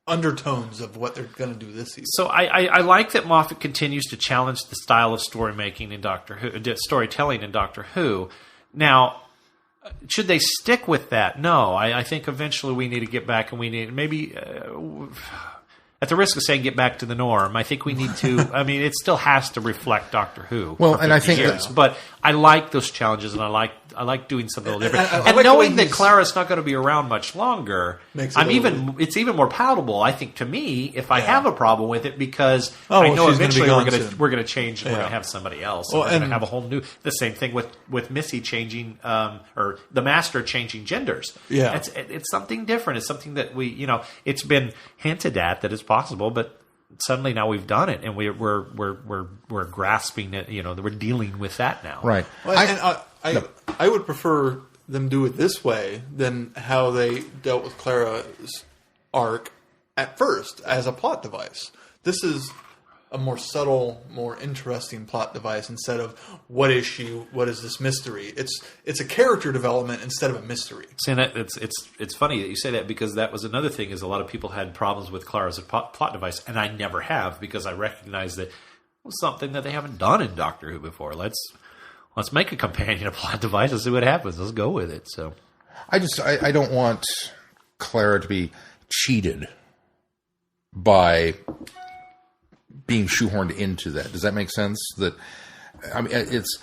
undertones of what they're going to do this season. So I like that Moffat continues to challenge the style of storytelling in Doctor Who. Now, should they stick with that? No, I think eventually we need to get back, and we need maybe, at the risk of saying get back to the norm, I think we need to. I mean, it still has to reflect Doctor Who. Well, and I think but I like those challenges, and I like doing something a little different. And like knowing that Clara's not going to be around much longer, it's even more palatable, I think, to me, if I have a problem with it, because I know eventually we're going to change, and we're going to have somebody else, and we're going to have a whole new. The same thing with Missy changing, or the Master changing genders. Yeah, it's something different. It's something that it's been hinted at that it's possible, but suddenly now we've done it, and we're grasping it. We're dealing with that now. Right. Well, I would prefer them do it this way than how they dealt with Clara's arc at first as a plot device. This is a more subtle, more interesting plot device instead of what is she, what is this mystery. It's a character development instead of a mystery. See, it's funny that you say that, because that was another thing, is a lot of people had problems with Clara as a plot device, and I never have, because I recognize that it was something that they haven't done in Doctor Who before. Let's make a companion a plot device and see what happens. Let's go with it. So, I don't want Clara to be cheated by being shoehorned into that. Does that make sense? That, I mean, it's.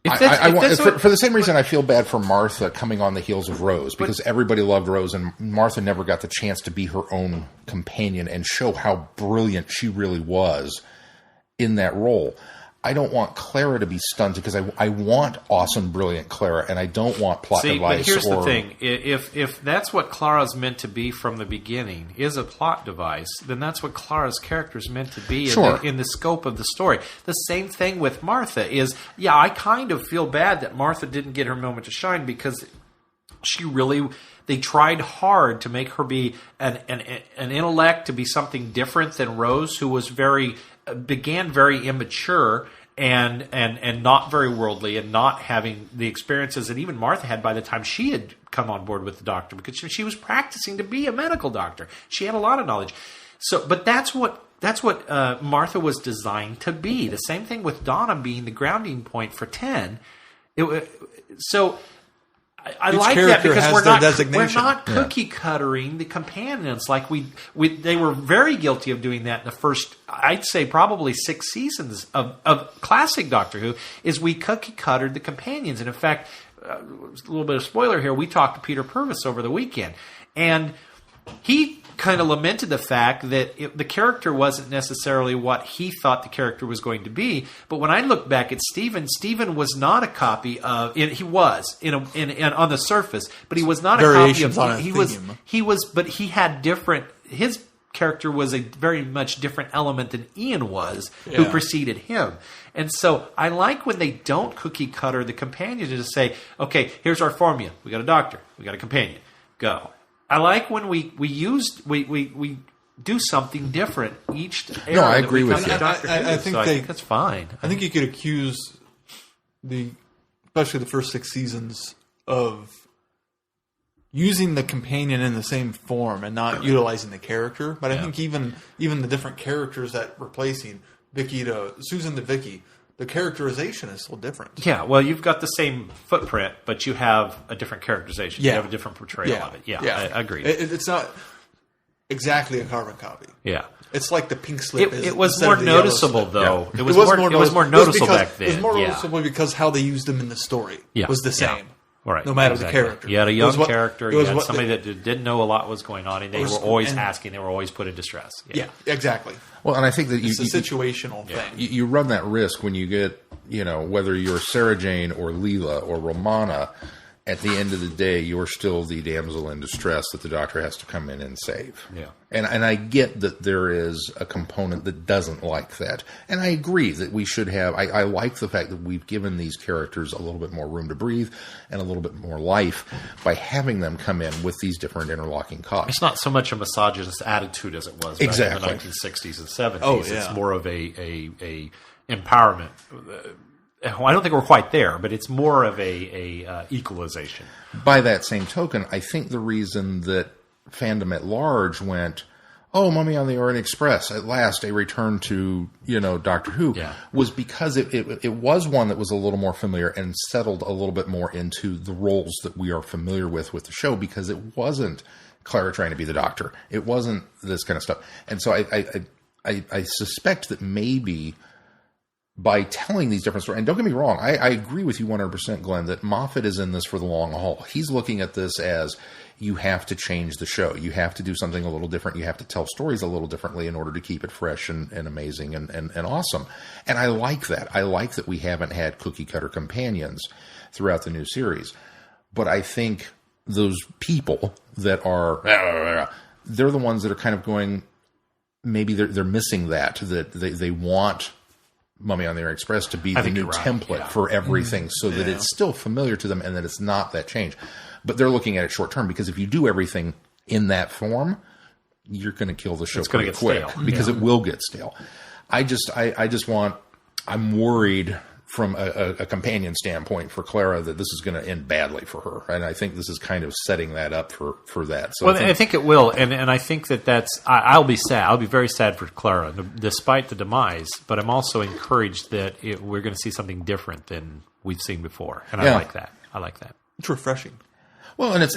For the same reason I feel bad for Martha coming on the heels of Rose, because everybody loved Rose, and Martha never got the chance to be her own companion and show how brilliant she really was in that role. I don't want Clara to be stunted, because I want awesome, brilliant Clara, and I don't want plot device. But here's the thing: if that's what Clara's meant to be from the beginning, is a plot device, then that's what Clara's character is meant to be in the scope of the story. The same thing with Martha is, I kind of feel bad that Martha didn't get her moment to shine, because they tried hard to make her be an intellect, to be something different than Rose, who was began very immature and not very worldly, and not having the experiences that even Martha had by the time she had come on board with the Doctor, because she was practicing to be a medical doctor. She had a lot of knowledge. So, but that's what Martha was designed to be. The same thing with Donna being the grounding point for 10. I like that because we're not cookie cuttering the companions like they were very guilty of doing that in the first, I'd say probably 6 seasons of classic Doctor Who, is we cookie cuttered the companions. And in fact, a little bit of spoiler here, we talked to Peter Purvis over the weekend, and he kind of lamented the fact that the character wasn't necessarily what he thought the character was going to be. But when I look back at Stephen was not a copy of. He was on the surface, but he was not Variations a copy of. On a he was, but he had different. His character was a very much different element than Ian was, who preceded him. And so I like when they don't cookie cutter the companions to say, okay, here's our formula. We got a doctor, we got a companion, go. I like when we do something different each era. No, I agree with you. I think that's fine. I think you could accuse especially the first 6 seasons, of using the companion in the same form and not utilizing the character. But I think even the different characters that replacing Vicky to Susan to Vicky, the characterization is still different. Yeah, well, you've got the same footprint, but you have a different characterization. Yeah. You have a different portrayal of it. Yeah. I agree. It's not exactly a carbon copy. Yeah. It's like the pink slip is. It was more noticeable, though. Yeah. It was more noticeable back then. It was more noticeable because how they used them in the story was the same. Right. No matter the character. You had a young character. You had somebody that didn't know a lot was going on, and they were always asking. They were always put in distress. Yeah, exactly. Well, and I think that it's a situational thing. You run that risk when you get, whether you're Sarah Jane or Leela or Romana, at the end of the day, you're still the damsel in distress that the Doctor has to come in and save. Yeah. And I get that there is a component that doesn't like that. And I agree that we should have, I like the fact that we've given these characters a little bit more room to breathe and a little bit more life by having them come in with these different interlocking cogs. It's not so much a misogynist attitude as it was back in the 1960s and 70s. Oh, yeah. It's more of a empowerment. I don't think we're quite there, but it's more of a equalization. By that same token, I think the reason that fandom at large went, oh, Mummy on the Orient Express, at last a return to, Doctor Who, was because it was one that was a little more familiar and settled a little bit more into the roles that we are familiar with the show, because it wasn't Clara trying to be the Doctor. It wasn't this kind of stuff. And so I suspect that maybe by telling these different stories, and don't get me wrong, I agree with you 100%, Glenn, that Moffat is in this for the long haul. He's looking at this as, you have to change the show. You have to do something a little different. You have to tell stories a little differently in order to keep it fresh and amazing and awesome. And I like that. I like that we haven't had cookie-cutter companions throughout the new series. But I think those people that are, they're the ones that are kind of going, maybe they're missing that they want Mummy on the Orient Express to be the new template for everything, so that it's still familiar to them and that it's not that change. But they're looking at it short term, because if you do everything in that form, you're going to kill the show pretty quick, because it will get stale. I'm worried from a companion standpoint for Clara that this is going to end badly for her, and I think this is kind of setting that up for that. So I think it will, and I think that's. I'll be sad. I'll be very sad for Clara, despite the demise. But I'm also encouraged that we're going to see something different than we've seen before, and I like that. It's refreshing. Well, and it's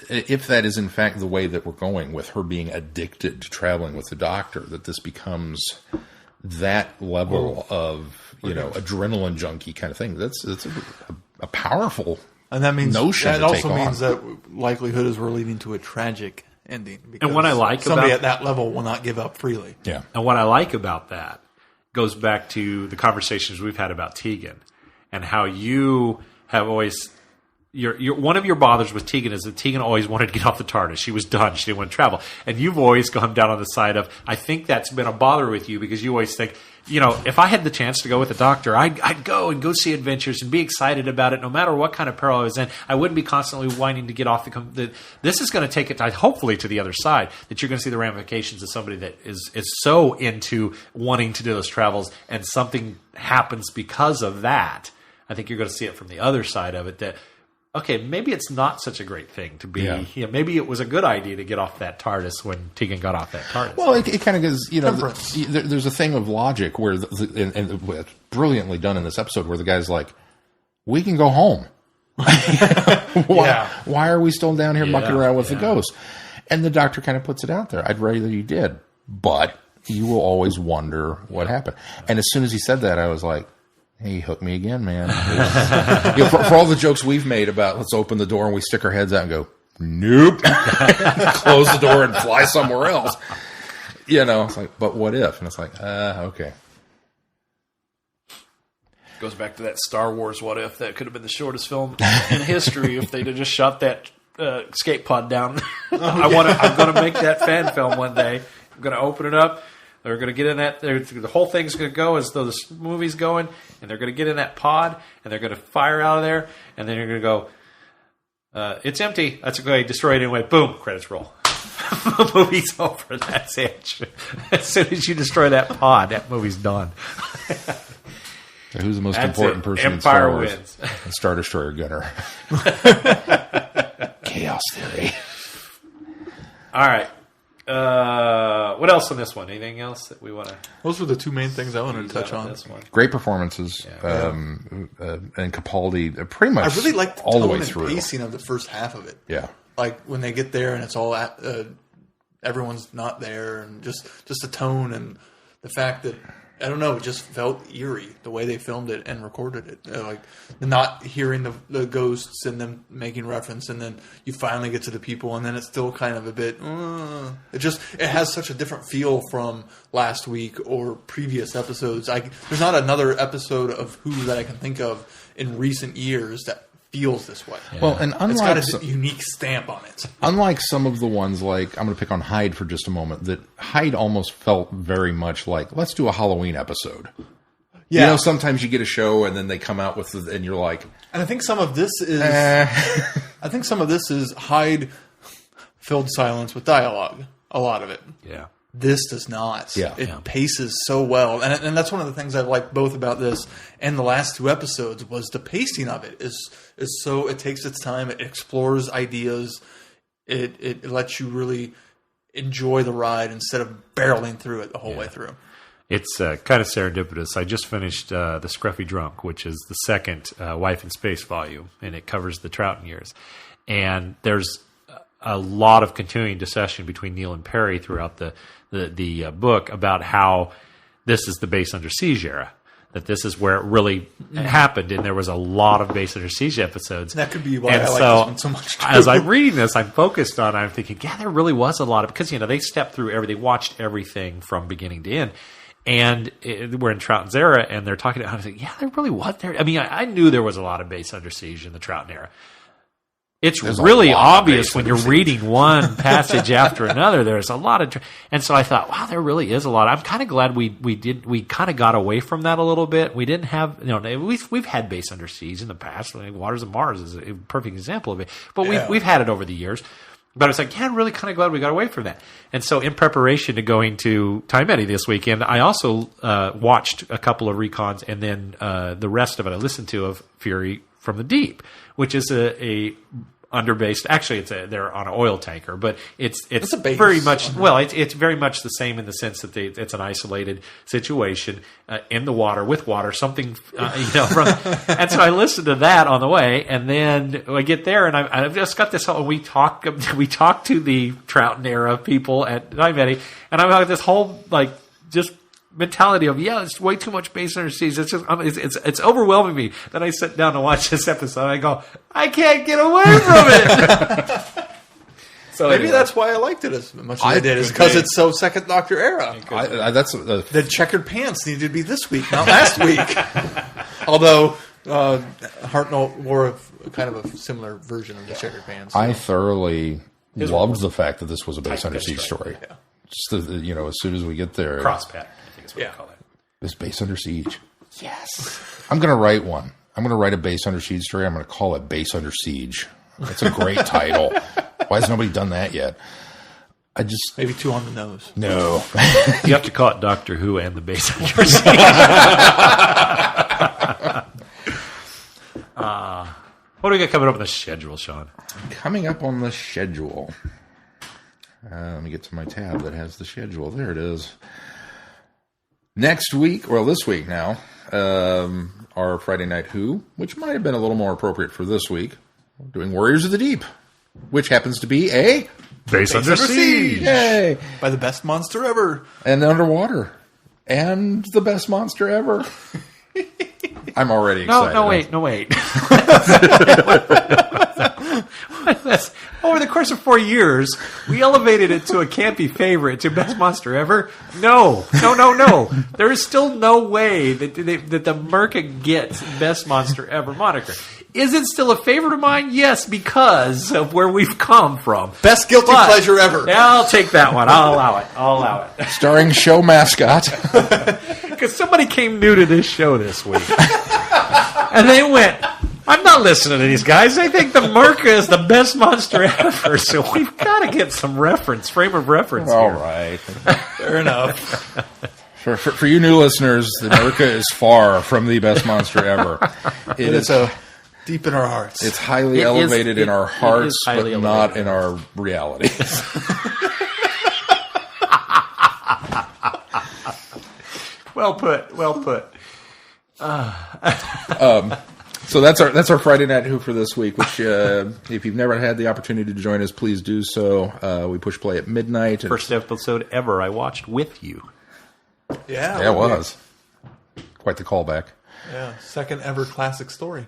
if that is in fact the way that we're going, with her being addicted to traveling with the Doctor, that this becomes that level of adrenaline junkie kind of thing. That's a powerful and that means notion. That also means that likelihood is we're leading to a tragic ending. And what I like somebody at that level will not give up freely. Yeah. And what I like about that goes back to the conversations we've had about Tegan and how you have always one of your bothers with Tegan is that Tegan always wanted to get off the TARDIS. She was done. She didn't want to travel. And you've always come down on the side of, I think that's been a bother with you because you always think, if I had the chance to go with the Doctor, I'd go see adventures and be excited about it no matter what kind of peril I was in. I wouldn't be constantly whining to get off this is going to take it, hopefully, to the other side, that you're going to see the ramifications of somebody that is so into wanting to do those travels and something happens because of that. I think you're going to see it from the other side of it that, okay, maybe it's not such a great thing to be. Yeah. Maybe it was a good idea to get off that TARDIS when Tegan got off that TARDIS. Well, it kind of gives, there's a thing of logic where, and it's brilliantly done in this episode, where the guy's like, we can go home. Why are we still down here mucking around with the ghost? And the Doctor kind of puts it out there. I'd rather you did, but you will always wonder what happened. And as soon as he said that, I was like, hey, hook me again, man. For all the jokes we've made about let's open the door and we stick our heads out and go, nope. Close the door and fly somewhere else. It's like, but what if? And it's like, okay. Goes back to that Star Wars what if. That could have been the shortest film in history if they'd have just shot that escape pod down. I'm going to make that fan film one day. I'm going to open it up. They're going to get in that. The whole thing's going to go as though the movie's going, and they're going to get in that pod, and they're going to fire out of there, and then you're going to go, it's empty. That's okay. Destroy it anyway. Boom. Credits roll. The movie's over. That's it. As soon as you destroy that pod, that movie's done. So who's the most important person Empire in Star Wars? Wins. The Star Destroyer gunner. Chaos theory. All right. What else on this one? Anything else that we want to? Those were the two main things I wanted to touch on. This one. Great performances, and Capaldi pretty much. I really liked the all the tone way and through. pacing of the first half of it. Yeah, like when they get there and it's all everyone's not there, and just the tone and the fact that I don't know, it just felt eerie the way they filmed it and recorded it. Like not hearing the ghosts and them making reference, and then you finally get to the people, and then it's still kind of a bit. It has such a different feel from last week or previous episodes. There's not another episode of Who that I can think of in recent years that feels this way. Yeah. Well, and it's got a unique stamp on it. Unlike some of the ones, like I'm going to pick on Hyde for just a moment, that Hyde almost felt very much like, let's do a Halloween episode. Yeah. Sometimes you get a show and then they come out with and you're like, and I think some of this is Hyde filled silence with dialogue. A lot of it. Yeah. This does not. Yeah. It paces so well. And that's one of the things I like both about this and the last two episodes was the pacing of it is so it takes its time, it explores ideas, it lets you really enjoy the ride instead of barreling through it the whole way through. It's kind of serendipitous. I just finished The Scruffy Drunk, which is the second Wife in Space volume, and it covers the Troughton years. And there's a lot of continuing discussion between Neil and Perry throughout the book about how this is the Base Under Siege era, that this is where it really happened, and there was a lot of Base Under Siege episodes. That could be why I like this one so much too. As I'm reading this, I'm focused on, I'm thinking, yeah, there really was a lot of, because, they stepped through everything, they watched everything from beginning to end. And we're in Troughton's era, and they're talking about, I was like, yeah, there really was there. I mean, I knew there was a lot of Base Under Siege in the Troughton era. It's really obvious when you're reading one passage after another. There's a lot of, and so I thought, wow, there really is a lot. I'm kind of glad we kind of got away from that a little bit. We didn't have, we've had Base Under Siege in the past. Like Waters of Mars is a perfect example of it. But we've had it over the years. But I was like, yeah, I'm really kind of glad we got away from that. And so in preparation to going to Time Eddy this weekend, I also watched a couple of recons, and then the rest of it I listened to of Fury from the Deep, which is a underbased. Actually, they're on an oil tanker, but it's very much it's very much the same in the sense that it's an isolated situation in the water with water, something and so I listened to that on the way, and then I get there and I've just got this whole we talk to the Troughton era people at Time Eddy, and I've got this whole just mentality of it's way too much Base Under Siege. It's just it's overwhelming me. Then I sit down to watch this episode. And I go, I can't get away from it. So maybe that's why I liked it as much as I did, is because it's so Second Doctor era. That's the checkered pants needed to be this week, not last week. Although Hartnell wore a kind of a similar version of the checkered pants. I thoroughly loved the fact that this was a Base Under Siege story. Yeah. Just as soon as we get there, Cross pat, I think is what we call it. This Base Under Siege. Yes. I'm going to write one. I'm going to write a Base Under Siege story. I'm going to call it Base Under Siege. That's a great title. Why has nobody done that yet? Maybe too on the nose. No. You have to call it Doctor Who and the Base Under Siege. What do we got coming up on the schedule, Sean? Coming up on the schedule. Let me get to my tab that has the schedule. There it is. Next week, well, this week now, our Friday Night Who, which might have been a little more appropriate for this week. We're doing Warriors of the Deep, which happens to be a Base Under Siege. Yay! By the best monster ever. And underwater. And the best monster ever. I'm already excited. No, wait. Over the course of 4 years, we elevated it to a campy favorite, to best monster ever. No. There is still no way that the Merca gets best monster ever moniker. Is it still a favorite of mine? Yes, because of where we've come from. Best guilty pleasure ever. Yeah, I'll take that one. I'll allow it. Starring show mascot. Because somebody came new to this show this week. And they went, I'm not listening to these guys. They think the Merca is the best monster ever. So we've got to get some frame of reference All here. right. Fair enough. For you new listeners, the Merca is far from the best monster ever. It's deep in our hearts. It's highly elevated in our hearts, but not in our reality. Well put. So that's our Friday Night Who for this week, which if you've never had the opportunity to join us, please do so. We push play at midnight. First episode ever I watched with you. Yeah, it was. Quite the callback. Yeah, second ever classic story.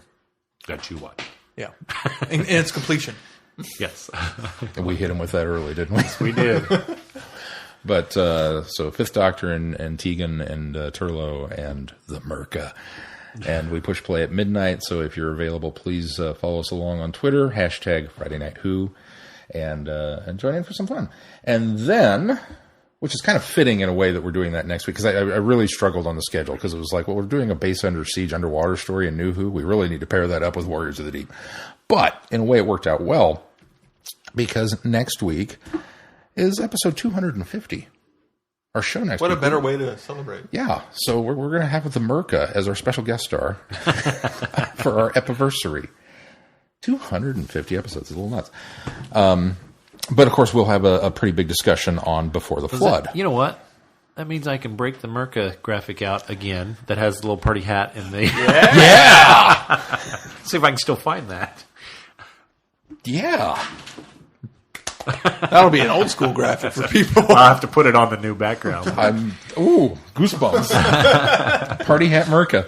That you watch. Yeah. In its completion. Yes. And we hit him with that early, didn't we? We did. But so Fifth Doctor and Tegan and Turlo and the Merca. And we push play at midnight. So if you're available, please follow us along on Twitter, hashtag Friday Night Who, and join in for some fun. And then, which is kind of fitting in a way that we're doing that next week, because I really struggled on the schedule, because it was like, well, we're doing a Base Under Siege underwater story in New Who. We really need to pair that up with Warriors of the Deep. But in a way, it worked out well, because next week is episode 250. Our show next week. What a better way to celebrate. Yeah. So we're going to have the Merca as our special guest star for our epiversary. 250 episodes. It's a little nuts. But, of course, we'll have a pretty big discussion on Before the Flood. You know what? That means I can break the Merca graphic out again that has the little party hat in the... Yeah! See if I can still find that. Yeah. That'll be an old school graphic for people. I'll have to put it on the new background. Goosebumps. Party hat Merca.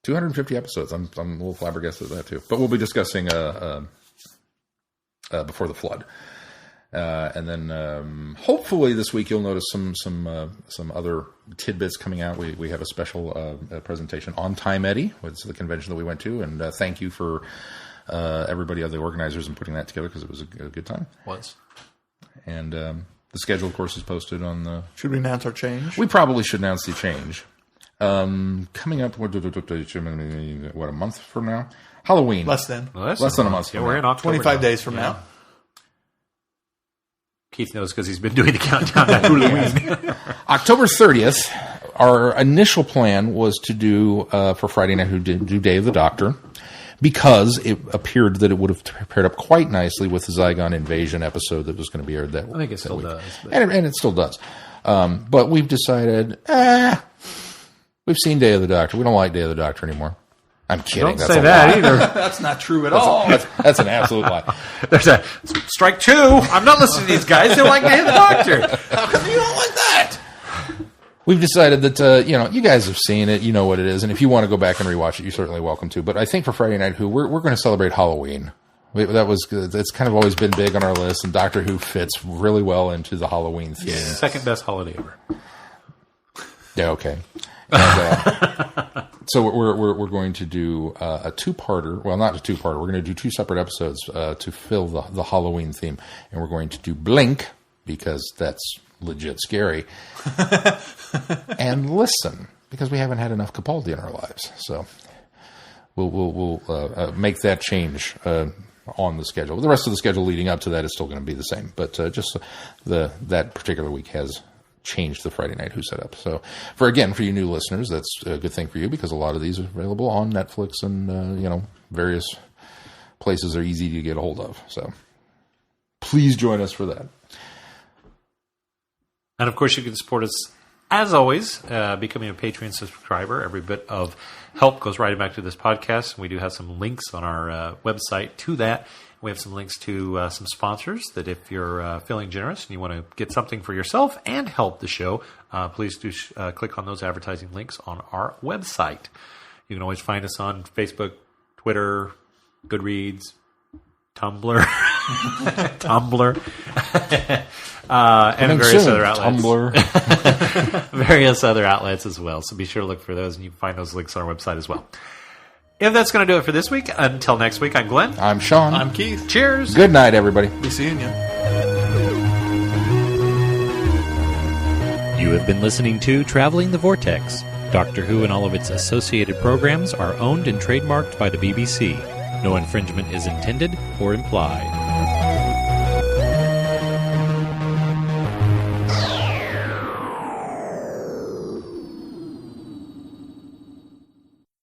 250 episodes. I'm a little flabbergasted at that, too. But we'll be discussing Before the Flood. And then hopefully this week you'll notice some other tidbits coming out. We have a special presentation on Time Eddie, which is the convention that we went to. And thank you for everybody, other organizers, in putting that together, because it was a good time. Was. And the schedule, of course, is posted on the... Should we announce our change? We probably should announce the change. Coming up, what, a month from now? Halloween. Less than a month. Yeah, we're in October 25 now. days from now. Keith knows because he's been doing the countdown to Halloween. October 30th, our initial plan was to do, for Friday Night Who, do Day of the Doctor, because it appeared that it would have paired up quite nicely with the Zygon Invasion episode that was going to be aired that week. I think it still does. And it still does. But we've decided, we've seen Day of the Doctor. We don't like Day of the Doctor anymore. I'm kidding. Don't say that either. That's not true at all. That's an absolute lie. There's a strike two. I'm not listening to these guys. They like Day of the Doctor. How come you don't like that? We've decided that, you guys have seen it. You know what it is. And if you want to go back and rewatch it, you're certainly welcome to. But I think for Friday Night Who, we're going to celebrate Halloween. That's kind of always been big on our list. And Doctor Who fits really well into the Halloween theme. Second best holiday ever. Yeah, okay. And, So we're going to do a two-parter. Well, not a two-parter. We're going to do 2 separate episodes to fill the Halloween theme, and we're going to do Blink because that's legit scary, and Listen because we haven't had enough Capaldi in our lives. So we'll make that change on the schedule. The rest of the schedule leading up to that is still going to be the same, but just that particular week has changed the Friday Night Who setup. So for you new listeners, that's a good thing for you because a lot of these are available on Netflix and various places are easy to get a hold of. So please join us for that. And of course, you can support us as always, becoming a Patreon subscriber. Every bit of help goes right back to this podcast. We do have some links on our website to that. We have some links to some sponsors that if you're feeling generous and you want to get something for yourself and help the show, please do click on those advertising links on our website. You can always find us on Facebook, Twitter, Goodreads, Tumblr, and various other outlets. Tumblr. Various other outlets as well. So be sure to look for those, and you can find those links on our website as well. If that's going to do it for this week, until next week, I'm Glenn. I'm Sean. I'm Keith. Cheers. Good night, everybody. Be seeing you. You have been listening to Traveling the Vortex. Doctor Who and all of its associated programs are owned and trademarked by the BBC. No infringement is intended or implied.